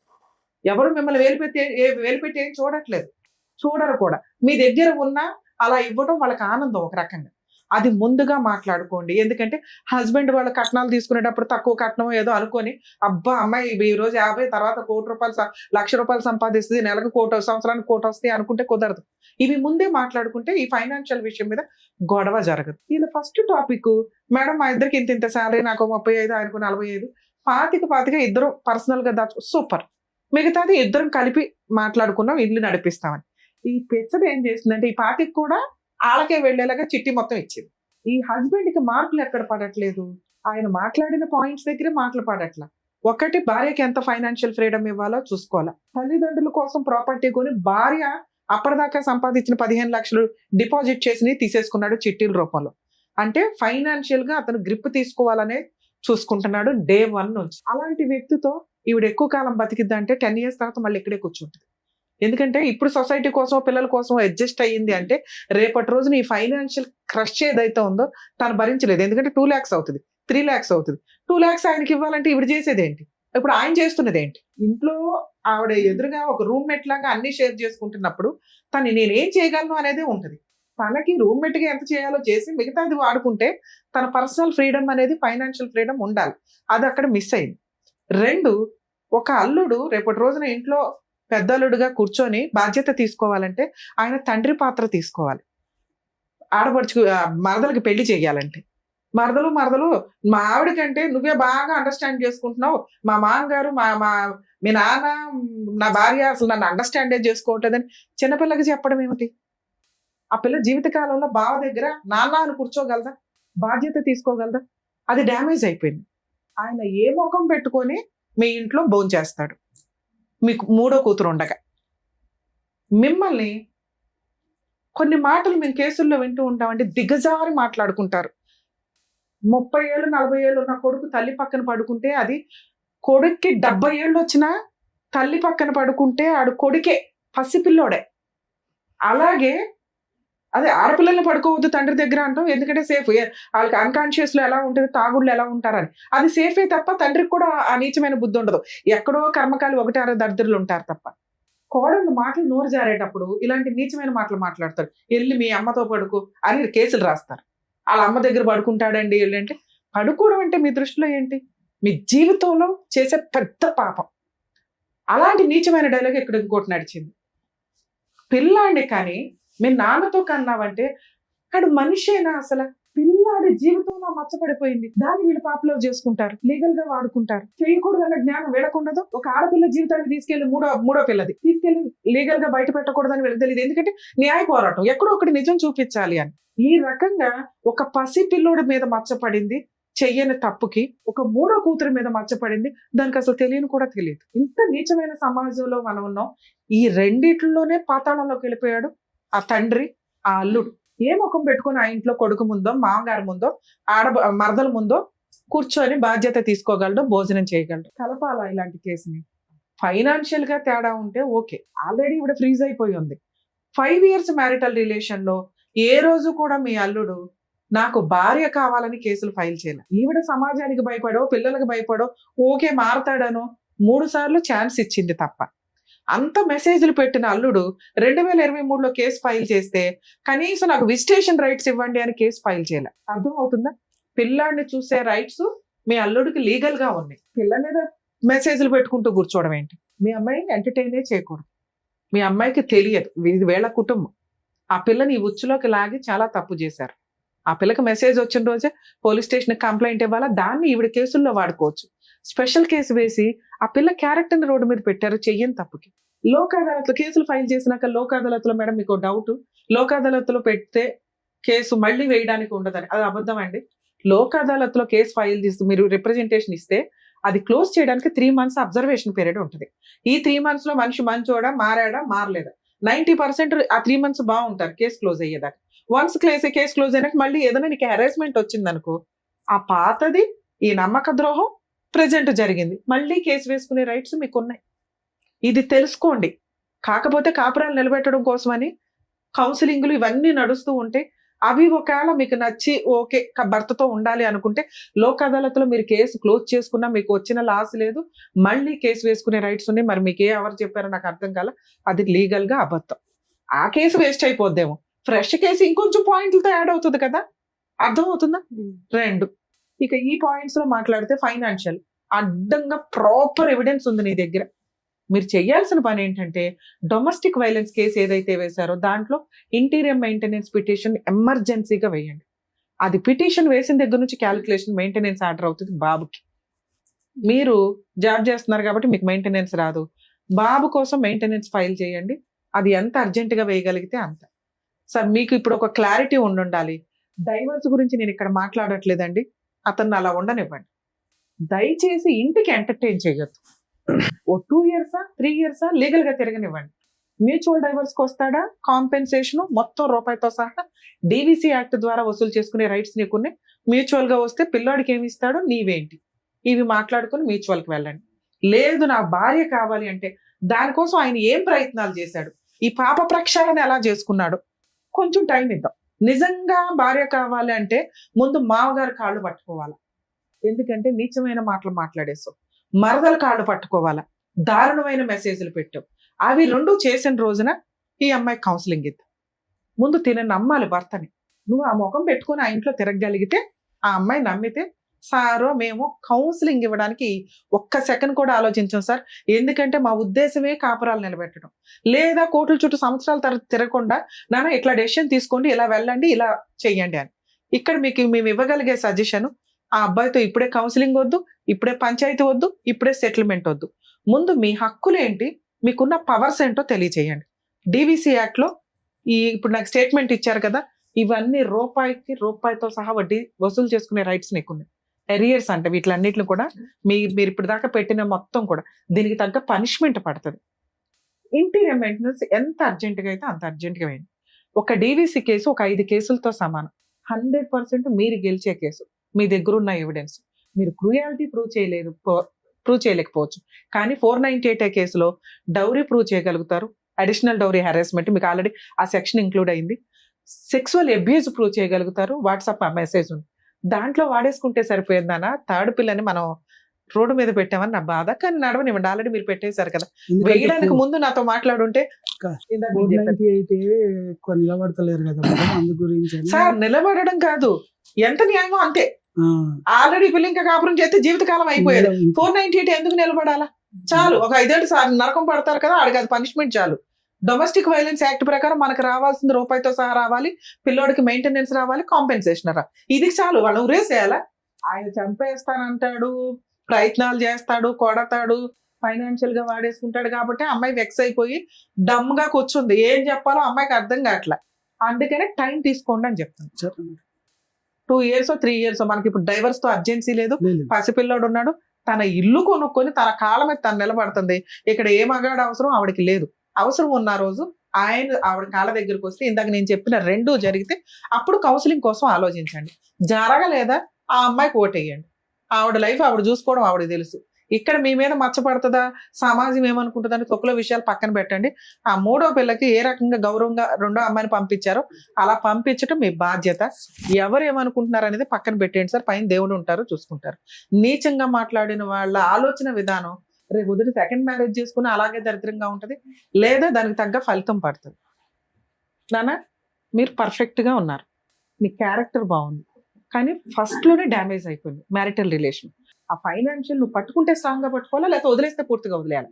ఎవరు మిమ్మల్ని వేలుపెట్టి ఏం చూడరు కూడా. మీ దగ్గర ఉన్నా అలా ఇవ్వడం వాళ్ళకి ఆనందం ఒక రకంగా. అది ముందుగా మాట్లాడుకోండి. ఎందుకంటే హస్బెండ్ వాళ్ళ కట్నాలు తీసుకునేటప్పుడు తక్కువ కట్నం ఏదో అనుకొని అబ్బా అమ్మాయి ఈ రోజు 50 తర్వాత ₹1,00,000 సంపాదిస్తుంది, నెలకు 1,00,00,000 సంవత్సరానికి 1,00,00,000 వస్తాయి అనుకుంటే కుదరదు. ఇవి ముందే మాట్లాడుకుంటే ఈ ఫైనాన్షియల్ విషయం మీద గొడవ జరగదు. ఇలా ఫస్ట్ టాపిక్, మేడం మా ఇద్దరికి ఇంత శాలరీ, నాకు 35 ఆయనకు 45, 25 ఇద్దరు పర్సనల్ గా దాచు, సూపర్. మిగతాది ఇద్దరం కలిపి మాట్లాడుకున్నాం, ఇల్లు నడిపిస్తామని. ఈ పెచ్చది ఏం చేసిందంటే ఈ పార్టీకి కూడా ఆళ్ళకే వెళ్లేలాగా చిట్టి మొత్తం ఇచ్చింది. ఈ హస్బెండ్ కి మార్కులు ఎక్కడ పడట్లేదు, ఆయన మాట్లాడిన పాయింట్స్ దగ్గరే మాటలు పడట్లా. ఒకటి, భార్యకి ఎంత ఫైనాన్షియల్ ఫ్రీడమ్ ఇవ్వాలో చూసుకోవాలా. తల్లిదండ్రుల కోసం ప్రాపర్టీ కొని భార్య అప్పటిదాకా సంపాదించిన 15 లక్షలు డిపాజిట్ చేసి తీసేసుకున్నాడు చిట్టీల రూపంలో. అంటే ఫైనాన్షియల్ గా అతను గ్రిప్ తీసుకోవాలనే చూసుకుంటున్నాడు డే 1 నుంచి. అలాంటి వ్యక్తితో ఈవిడ ఎక్కువ కాలం బతికిద్దంటే 10 years తర్వాత మళ్ళీ ఇక్కడే కూర్చుంటుంది. ఎందుకంటే ఇప్పుడు సొసైటీ కోసం పిల్లల కోసం అడ్జస్ట్ అయ్యింది అంటే రేపటి రోజున ఈ ఫైనాన్షియల్ క్రష్ ఏదైతే ఉందో తను భరించలేదు. ఎందుకంటే 2 lakhs అవుతుంది, 3 lakhs అవుతుంది. 2 lakhs ఆయనకి ఇవ్వాలంటే ఈవిడ చేసేది ఏంటి? ఇప్పుడు ఆయన చేస్తున్నది ఏంటి? ఇంట్లో ఆవిడ ఎదురుగా ఒక రూమ్మేట్ లాగా అన్ని షేర్ చేసుకుంటున్నప్పుడు తను నేనేం చేయగలను అనేది ఉంటుంది. తనకి రూమ్మేట్ గా ఎంత చేయాలో చేసి మిగతాది వాడుకుంటే తన పర్సనల్ ఫ్రీడమ్ అనేది, ఫైనాన్షియల్ ఫ్రీడమ్ ఉండాలి. అది అక్కడ మిస్ అయింది. 2, ఒక అల్లుడు రేపటి రోజున ఇంట్లో పెద్దల్లుడుగా కూర్చొని బాధ్యత తీసుకోవాలంటే ఆయన తండ్రి పాత్ర తీసుకోవాలి. ఆడపడుచు మరదలకి పెళ్లి చేయాలంటే మరదలు మా ఆవిడ కంటే నువ్వే బాగా అండర్స్టాండ్ చేసుకుంటున్నావు, మా మామగారు మీ నాన్న నా భార్య అసలు నన్ను అండర్స్టాండే చేసుకోవట్లేదని చిన్నపిల్లకి చెప్పడం ఏమిటి? ఆ పిల్ల జీవితకాలంలో బావ దగ్గర నాన్న అని కూర్చోగలదా? బాధ్యత తీసుకోగలదా? అది డ్యామేజ్ అయిపోయింది. ఆయన ఏ ముఖం పెట్టుకొని మీ ఇంట్లో భోంచేస్తాడు మీకు 3వ కూతురు ఉండగా? మిమ్మల్ని కొన్ని మాటలు మేము కేసుల్లో వింటూ ఉంటామంటే దిగజారి మాట్లాడుకుంటారు. 30 ఏళ్ళు 40 ఏళ్ళు ఉన్న కొడుకు తల్లి పక్కన పడుకుంటే అది కొడుక్కి 70 ఏళ్ళు వచ్చినా తల్లి పక్కన పడుకుంటే ఆడు కొడుకే, పసిపిల్లోడే. అలాగే అదే ఆడపిల్లల్ని పడుకోవద్దు తండ్రి దగ్గర అంటాం, ఎందుకంటే సేఫ్. వాళ్ళకి అన్కాన్షియస్ లో ఎలా ఉంటుంది, తాగుళ్ళు ఎలా ఉంటారని. అది సేఫే తప్ప తండ్రికి కూడా ఆ నీచమైన బుద్ధి ఉండదు. ఎక్కడో కర్మకాలి 1-6 దరిద్రులు ఉంటారు తప్ప. కోడళ్ళు మాటలు నోరు జారేటప్పుడు ఇలాంటి నీచమైన మాటలు మాట్లాడతారు. వెళ్ళి మీ అమ్మతో పడుకో అని కేసులు రాస్తారు. వాళ్ళ అమ్మ దగ్గర పడుకుంటాడండి అంటే, పడుకోవడం అంటే మీ దృష్టిలో ఏంటి? మీ జీవితంలో చేసే పెద్ద పాపం. అలాంటి నీచమైన డైలాగ్ ఇక్కడ ఇంకోటి నడిచింది. పిల్లాండి కానీ మీ నాన్నతో కన్నావంటే అడు మనిషేనా? అసలు పిల్లాడి జీవితంలో మచ్చపడిపోయింది, దాన్ని వీళ్ళు పాపులర్ చేసుకుంటారు, లీగల్ గా వాడుకుంటారు. చేయకూడదన్న జ్ఞానం వీళ్ళకుండదు. ఒక ఆడపిల్ల జీవితాన్ని తీసుకెళ్లి మూడో పిల్లది తీసుకెళ్లి లీగల్ గా బయట పెట్టకూడదని వీళ్ళకి తెలియదు. ఎందుకంటే న్యాయ పోరాటం ఎక్కడో ఒకటి నిజం చూపించాలి అని. ఈ రకంగా ఒక పసి పిల్లోడి మీద మచ్చపడింది చెయ్యని తప్పుకి, ఒక మూడో కూతురు మీద మచ్చపడింది, దానికి అసలు తెలియని కూడా తెలియదు. ఇంత నీచమైన సమాజంలో మనం ఉన్నాం. ఈ రెండిట్లోనే పాతాళంలోకి వెళ్ళిపోయాడు ఆ తండ్రి, ఆ అల్లుడు. ఏ ముఖం పెట్టుకుని ఆ ఇంట్లో కొడుకు ముందో, మామగారి ముందో, మరదల ముందో కూర్చొని బాధ్యత తీసుకోగలడు, భోజనం చేయగలడు. కలపాలా ఇలాంటి కేసుని? ఫైనాన్షియల్ గా తేడా ఉంటే ఓకే, ఆల్రెడీ ఇవిడ ఫ్రీజ్ అయిపోయి ఉంది. 5 years మ్యారిటల్ రిలేషన్ లో ఏ రోజు కూడా మీ అల్లుడు నాకు భార్య కావాలని కేసులు ఫైల్ చేయాలి. ఈవిడ సమాజానికి భయపడో, పిల్లలకు భయపడో, ఓకే మారతాడనో 3 సార్లు ఛాన్స్ ఇచ్చింది తప్ప. అంత మెసేజ్లు పెట్టిన అల్లుడు 2023లో కేసు ఫైల్ చేస్తే కనీసం నాకు విజిటేషన్ రైట్స్ ఇవ్వండి అని కేసు ఫైల్ చేయాలి. అర్థం అవుతుందా? పిల్లాడిని చూసే రైట్స్ మీ అల్లుడికి లీగల్ గా ఉన్నాయి. పిల్ల మీద మెసేజ్లు పెట్టుకుంటూ కూర్చోవడం ఏంటి? మీ అమ్మాయి ఎంటర్టైనే చేయకూడదు. మీ అమ్మాయికి తెలియదు, ఇది వీళ్ళ కుటుంబం. ఆ పిల్లని ఈ ఉచ్చులోకి లాగి చాలా తప్పు చేశారు. ఆ పిల్లకి మెసేజ్ వచ్చిన రోజే పోలీస్ స్టేషన్ కంప్లైంట్ ఇవ్వాలా, దాన్ని ఈవిడ కేసుల్లో వాడుకోవచ్చు. స్పెషల్ కేసు వేసి ఆ పిల్ల క్యారెక్టర్ని రోడ్డు మీద పెట్టారు చెయ్యని తప్పుకి. లోక్ అదాలత్లో కేసులు ఫైల్ చేసినాక లోక్ అదాలత్లో మేడం మీకు డౌట్, లోక్ అదాలత్లో పెడితే కేసు మళ్ళీ వేయడానికి ఉండదని, అది అబద్ధం అండి. లోక్ అదాలత్లో కేసు ఫైల్ చేసి మీరు రిప్రజెంటేషన్ ఇస్తే అది క్లోజ్ చేయడానికి 3 months అబ్జర్వేషన్ పీరియడ్ ఉంటుంది. ఈ 3 months లో మనిషి మంచోడా, మారాడా, మారలేదా, 90% ఆ 3 months బాగుంటారు కేసు క్లోజ్ అయ్యేదాకా. వన్స్ కేసు క్లోజ్ అయినాక మళ్ళీ ఏదైనా నీకు హెరాస్మెంట్ వచ్చింది అనుకో, ఆ పాతది ఈ నమ్మక ద్రోహం ప్రెజెంట్ జరిగింది, మళ్ళీ కేసు వేసుకునే రైట్స్ మీకు ఉన్నాయి. ఇది తెలుసుకోండి. కాకపోతే కాపురాలు నిలబెట్టడం కోసమని కౌన్సిలింగ్లు ఇవన్నీ నడుస్తూ ఉంటే అవి ఒకవేళ మీకు నచ్చి ఓకే భర్తతో ఉండాలి అనుకుంటే లోక్ అదాలత్లో మీరు కేసు క్లోజ్ చేసుకున్నా మీకు వచ్చిన లాస్ లేదు, మళ్ళీ కేసు వేసుకునే రైట్స్ ఉన్నాయి. మరి మీకు ఎవరు చెప్పారో నాకు అర్థం కాల, అది లీగల్ గా అబద్ధం. ఆ కేసు వేస్ట్ అయిపోద్దేమో, ఫ్రెష్ కేసు ఇంకొంచెం పాయింట్లతో యాడ్ అవుతుంది కదా. అర్థం అవుతుందా? 2 ఇక ఈ పాయింట్స్ లో మాట్లాడితే ఫైనాన్షియల్ అడ్డంగా ప్రాపర్ ఎవిడెన్స్ ఉంది నీ దగ్గర. మీరు చేయాల్సిన పని ఏంటంటే డొమెస్టిక్ వైలెన్స్ కేసు ఏదైతే వేశారో దాంట్లో ఇంటీరియర్ మెయింటెనెన్స్ పిటిషన్ ఎమర్జెన్సీగా వేయండి. అది పిటిషన్ వేసిన దగ్గర నుంచి క్యాలిక్యులేషన్ మెయింటెనెన్స్ ఆర్డర్ అవుతుంది బాబుకి. మీరు జాబ్ చేస్తున్నారు కాబట్టి మీకు మెయింటెనెన్స్ రాదు, బాబు కోసం మెయింటెనెన్స్ ఫైల్ చేయండి. అది ఎంత అర్జెంటుగా వేయగలిగితే అంత. సార్ మీకు ఇప్పుడు ఒక క్లారిటీ ఉండాలి. డైవర్స్ గురించి నేను ఇక్కడ మాట్లాడట్లేదండి, అతన్ని అలా ఉండనివ్వండి. దయచేసి ఇంటికి ఎంటర్టైన్ చేయొద్దు. ఓ 2 years 3 years లీగల్ గా తిరగనివ్వండి. మ్యూచువల్ డైవర్స్కి వస్తాడా, కాంపెన్సేషన్ మొత్తం రూపాయితో సహా డివిసి యాక్ట్ ద్వారా వసూలు చేసుకునే రైట్స్ నీకున్నాయి. మ్యూచువల్ గా వస్తే పిల్లోడికి ఏమి ఇస్తాడో నీవేంటి, ఇవి మాట్లాడుకుని మ్యూచువల్కి వెళ్ళండి. లేదు నా భార్య కావాలి అంటే దానికోసం ఆయన ఏం ప్రయత్నాలు చేశాడు, ఈ పాప ప్రక్షాళన ఎలా చేసుకున్నాడు, కొంచెం టైం ఇద్దాం. నిజంగా భార్య కావాలి అంటే ముందు మామగారు కాళ్ళు పట్టుకోవాలా, ఎందుకంటే నీచమైన మాటలు మాట్లాడేసావు. మరదల కాళ్ళు పట్టుకోవాలా, దారుణమైన మెసేజ్లు పెట్టావు. అవి 2 చేసిన రోజున ఈ అమ్మాయి కౌన్సిలింగ్ ఇద్దాం. ముందు నమ్మాలి భర్తని. నువ్వు ఆ ముఖం పెట్టుకుని ఆ ఇంట్లో తిరగగలిగితే, ఆ అమ్మాయి నమ్మితే, సారో మేము కౌన్సిలింగ్ ఇవ్వడానికి ఒక్క సెకండ్ కూడా ఆలోచించాం సార్, ఎందుకంటే మా ఉద్దేశమే కాపురాలు నిలబెట్టడం. లేదా కోర్టుల చుట్టూ సంవత్సరాల తర్వాత తిరగకుండా నాన్న ఇట్లా డెసిషన్ తీసుకోండి, ఇలా వెళ్ళండి, ఇలా చెయ్యండి అని. ఇక్కడ మీకు మేము ఇవ్వగలిగే సజెషన్, ఆ అబ్బాయితో ఇప్పుడే కౌన్సిలింగ్ వద్దు, ఇప్పుడే పంచాయతీ వద్దు, ఇప్పుడే సెటిల్మెంట్ వద్దు. ముందు మీ హక్కులు ఏంటి, మీకున్న పవర్స్ ఏంటో తెలియచేయండి. డివిసి యాక్ట్ లో ఇప్పుడు నాకు స్టేట్మెంట్ ఇచ్చారు కదా, ఇవన్నీ రూపాయితో సహా వడ్డీ వసూలు చేసుకునే రైట్స్ నీకున్నాయి. ఎరియర్స్ అంటే వీటిలన్నిటిని కూడా మీరు ఇప్పుడు దాకా పెట్టిన మొత్తం కూడా దీనికి తగ్గ పనిష్మెంట్ పడుతుంది. ఇంటీరియర్ మెయింటెనెన్స్ ఎంత అర్జెంటుగా అయితే అంత అర్జెంటుగా వేయండి. ఒక డివిసి కేసు ఒక 5 కేసులతో సమానం. 100% మీరు గెలిచే కేసు. మీ దగ్గర ఉన్న ఎవిడెన్స్. మీరు క్రూయాలిటీ ప్రూవ్ చేయలేకపోవచ్చు, కానీ 498 కేసులో డౌరీ ప్రూవ్ చేయగలుగుతారు. అడిషనల్ డౌరీ హెరాస్మెంట్ మీకు ఆల్రెడీ ఆ సెక్షన్ ఇంక్లూడ్ అయింది. సెక్సువల్ అబ్యూజ్ ప్రూవ్ చేయగలుగుతారు. వాట్సాప్ ఆ మెసేజ్ ఉంది, దాంట్లో వాడేసుకుంటే సరిపోయిందనా. థర్డ్ పిల్లని మనం రోడ్డు మీద పెట్టామని నా బాధ, కానీ నడవనివ్వండి, ఆల్రెడీ మీరు పెట్టేశారు కదా. వేయడానికి ముందు నాతో మాట్లాడుంటే నిలబడతలేరు కదా అందు గురించి. సార్ నిలబడడం కాదు, ఎంత న్యాయమో అంతే. ఆల్రెడీ పిల్ల ఇంకా కాపురం చేస్తే జీవితకాలం అయిపోయేది. 498 ఎందుకు నిలబడాలా? చాలు, ఒక 5 ఏళ్ళు నరకం పడతారు కదా, ఆడికి అది పనిష్మెంట్ చాలు. డొమెస్టిక్ వైలెన్స్ యాక్ట్ ప్రకారం మనకు రావాల్సింది రూపాయితో సహా రావాలి, పిల్లోడికి మెయింటెనెన్స్ రావాలి, కాంపెన్సేషన్ రా, ఇది చాలు. వాళ్ళు ఉరేసేయాలా? ఆయన చంపేస్తానంటాడు, ప్రయత్నాలు చేస్తాడు, కొడతాడు, ఫైనాన్షియల్ గా వాడేసుకుంటాడు కాబట్టి అమ్మాయి వెక్స్ అయిపోయి డమ్ గా కూర్చుంది. ఏం చెప్పాలో అమ్మాయికి అర్థం కావట్లే. అందుకనే టైం తీసుకోండి అని చెప్తాను. 2 years 3 years మనకి ఇప్పుడు డైవర్స్ తో అర్జెన్సీ లేదు. పసిపిల్లోడు ఉన్నాడు, తన ఇల్లు కొనుక్కొని తన కాళ్ళ మీద తను నిలబడుతుంది. ఇక్కడ ఏ మగాడు అవసరం ఆవిడకి లేదు. అవసరం ఉన్న రోజు ఆవిడ కాళ్ళ దగ్గరికి వస్తే ఇందాక నేను చెప్పిన 2 జరిగితే అప్పుడు కౌన్సిలింగ్ కోసం ఆలోచించండి. జరగలేదా ఆ అమ్మాయికి ఓటేయండి. ఆవిడ లైఫ్ ఆవిడ చూసుకోవడం ఆవిడకి తెలుసు. ఇక్కడ మీ మీద మచ్చపడుతుందా, సమాజం ఏమనుకుంటుందని తొక్కులో విషయాలు పక్కన పెట్టండి. ఆ 3వ పిల్లకి ఏ రకంగా గౌరవంగా 2వ అమ్మాయిని పంపించారో అలా పంపించడం మీ బాధ్యత. ఎవరు ఏమనుకుంటున్నారు అనేది పక్కన పెట్టేయండి సార్. పైన దేవుడు ఉంటారు, చూసుకుంటారు. నీచంగా మాట్లాడిన వాళ్ళ ఆలోచన విధానం రేపు ఉదయం 2nd మ్యారేజ్ చేసుకుని అలాగే దరిద్రంగా ఉంటది, లేదా దానికి తగ్గ ఫలితం పడుతుంది. నాన్న మీరు పర్ఫెక్ట్ గా ఉన్నారు, మీ క్యారెక్టర్ బాగుంది, కానీ ఫస్ట్ లోనే డ్యామేజ్ అయిపోయింది మ్యారిటల్ రిలేషన్. ఆ ఫైనాన్షియల్ నువ్వు పట్టుకుంటే స్ట్రాంగ్ గా పట్టుకోవాలా, లేకపోతే వదిలేస్తే పూర్తిగా వదిలేయాలి.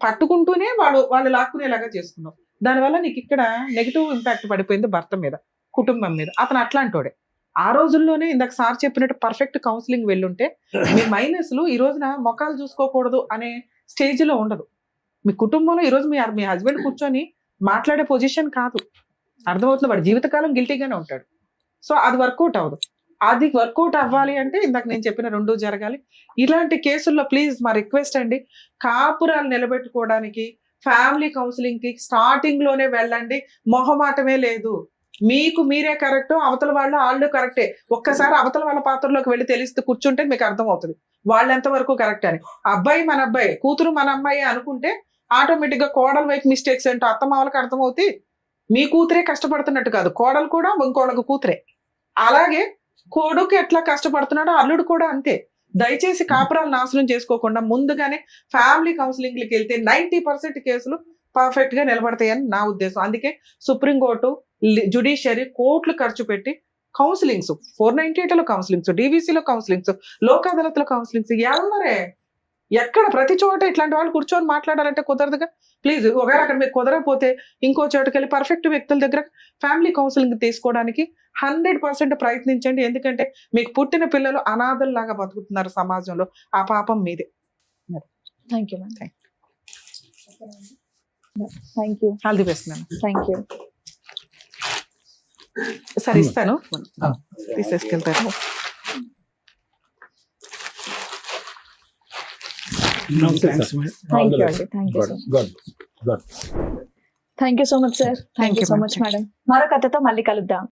పట్టుకుంటూనే వాళ్ళు లాక్కునేలాగా చేసుకున్నావు. దానివల్ల నీకు ఇక్కడ నెగిటివ్ ఇంపాక్ట్ పడిపోయింది భర్త మీద, కుటుంబం మీద. అతను అట్లాంటోడే. ఆ రోజుల్లోనే ఇందాక సార్ చెప్పినట్టు పర్ఫెక్ట్ కౌన్సిలింగ్ వెళ్ళుంటే మీ మైనస్లు ఈ రోజున మొఖాలు చూసుకోకూడదు అనే స్టేజ్ లో ఉండదు. మీ కుటుంబంలో ఈ రోజు మీ హస్బెండ్ కూర్చొని మాట్లాడే పొజిషన్ కాదు. అర్థమవుతుంది, వాడు జీవితకాలం గిల్టీగానే ఉంటాడు. సో అది వర్కౌట్ అవ్వదు. అది వర్కౌట్ అవ్వాలి అంటే ఇందాక నేను చెప్పిన 2 జరగాలి. ఇలాంటి కేసుల్లో ప్లీజ్ మా రిక్వెస్ట్ అండి, కాపురాలు నిలబెట్టుకోవడానికి ఫ్యామిలీ కౌన్సిలింగ్ కి స్టార్టింగ్ లోనే వెళ్ళండి. మొహమాటమే లేదు. మీకు మీరే కరెక్ట్, అవతల వాళ్ళు కరెక్టే. ఒక్కసారి అవతల వాళ్ళ పాత్రలోకి వెళ్ళి తెలిస్తే కూర్చుంటే మీకు అర్థం అవుతుంది వాళ్ళు ఎంతవరకు కరెక్ట్ అని. అబ్బాయి మన అబ్బాయి, కూతురు మన అమ్మాయి అనుకుంటే ఆటోమేటిక్ గా కోడల వైపు మిస్టేక్స్ ఏంటో అత్తమామలకు అర్థమవుతాయి. మీ కూతురే కష్టపడుతున్నట్టు కాదు, కోడలు కూడా ఇంకోళ్ళకు కూతురే. అలాగే కొడుకు ఎట్లా కష్టపడుతున్నాడో అల్లుడు కూడా అంతే. దయచేసి కాపురాలు నాశనం చేసుకోకుండా ముందుగానే ఫ్యామిలీ కౌన్సిలింగ్కి వెళ్తే 90% కేసులు పర్ఫెక్ట్ గా నిలబడతాయని నా ఉద్దేశం. అందుకే సుప్రీంకోర్టు, జ్యుడిషియరీ కోట్లు ఖర్చు పెట్టి కౌన్సిలింగ్స్, 498లో కౌన్సిలింగ్స్, డీవీసీలో కౌన్సిలింగ్స్, లోక్ అదాలత్లో కౌన్సిలింగ్స్, ఎవరే ఎక్కడ ప్రతి చోట ఇట్లాంటి వాళ్ళు కూర్చొని మాట్లాడాలంటే కుదరదుగా. ప్లీజ్ ఒకవేళ అక్కడ మీకు కుదరకపోతే ఇంకో చోటుకి వెళ్ళి పర్ఫెక్ట్ వ్యక్తుల దగ్గర ఫ్యామిలీ కౌన్సిలింగ్ తీసుకోవడానికి 100% ప్రయత్నించండి. ఎందుకంటే మీకు పుట్టిన పిల్లలు అనాథల్లాగా బతుకుతున్నారు సమాజంలో. ఆ పాపం మీదే. Thank you ma'am. Thank you. All the best ma'am. Thank you. సరే ఇస్తాను, తీసేసుకెళ్తారు. థ్యాంక్ యూ అండి. Thank you. Thank you so much sir. Thank you so much madam. మరో కథతో మళ్ళీ కలుద్దాం.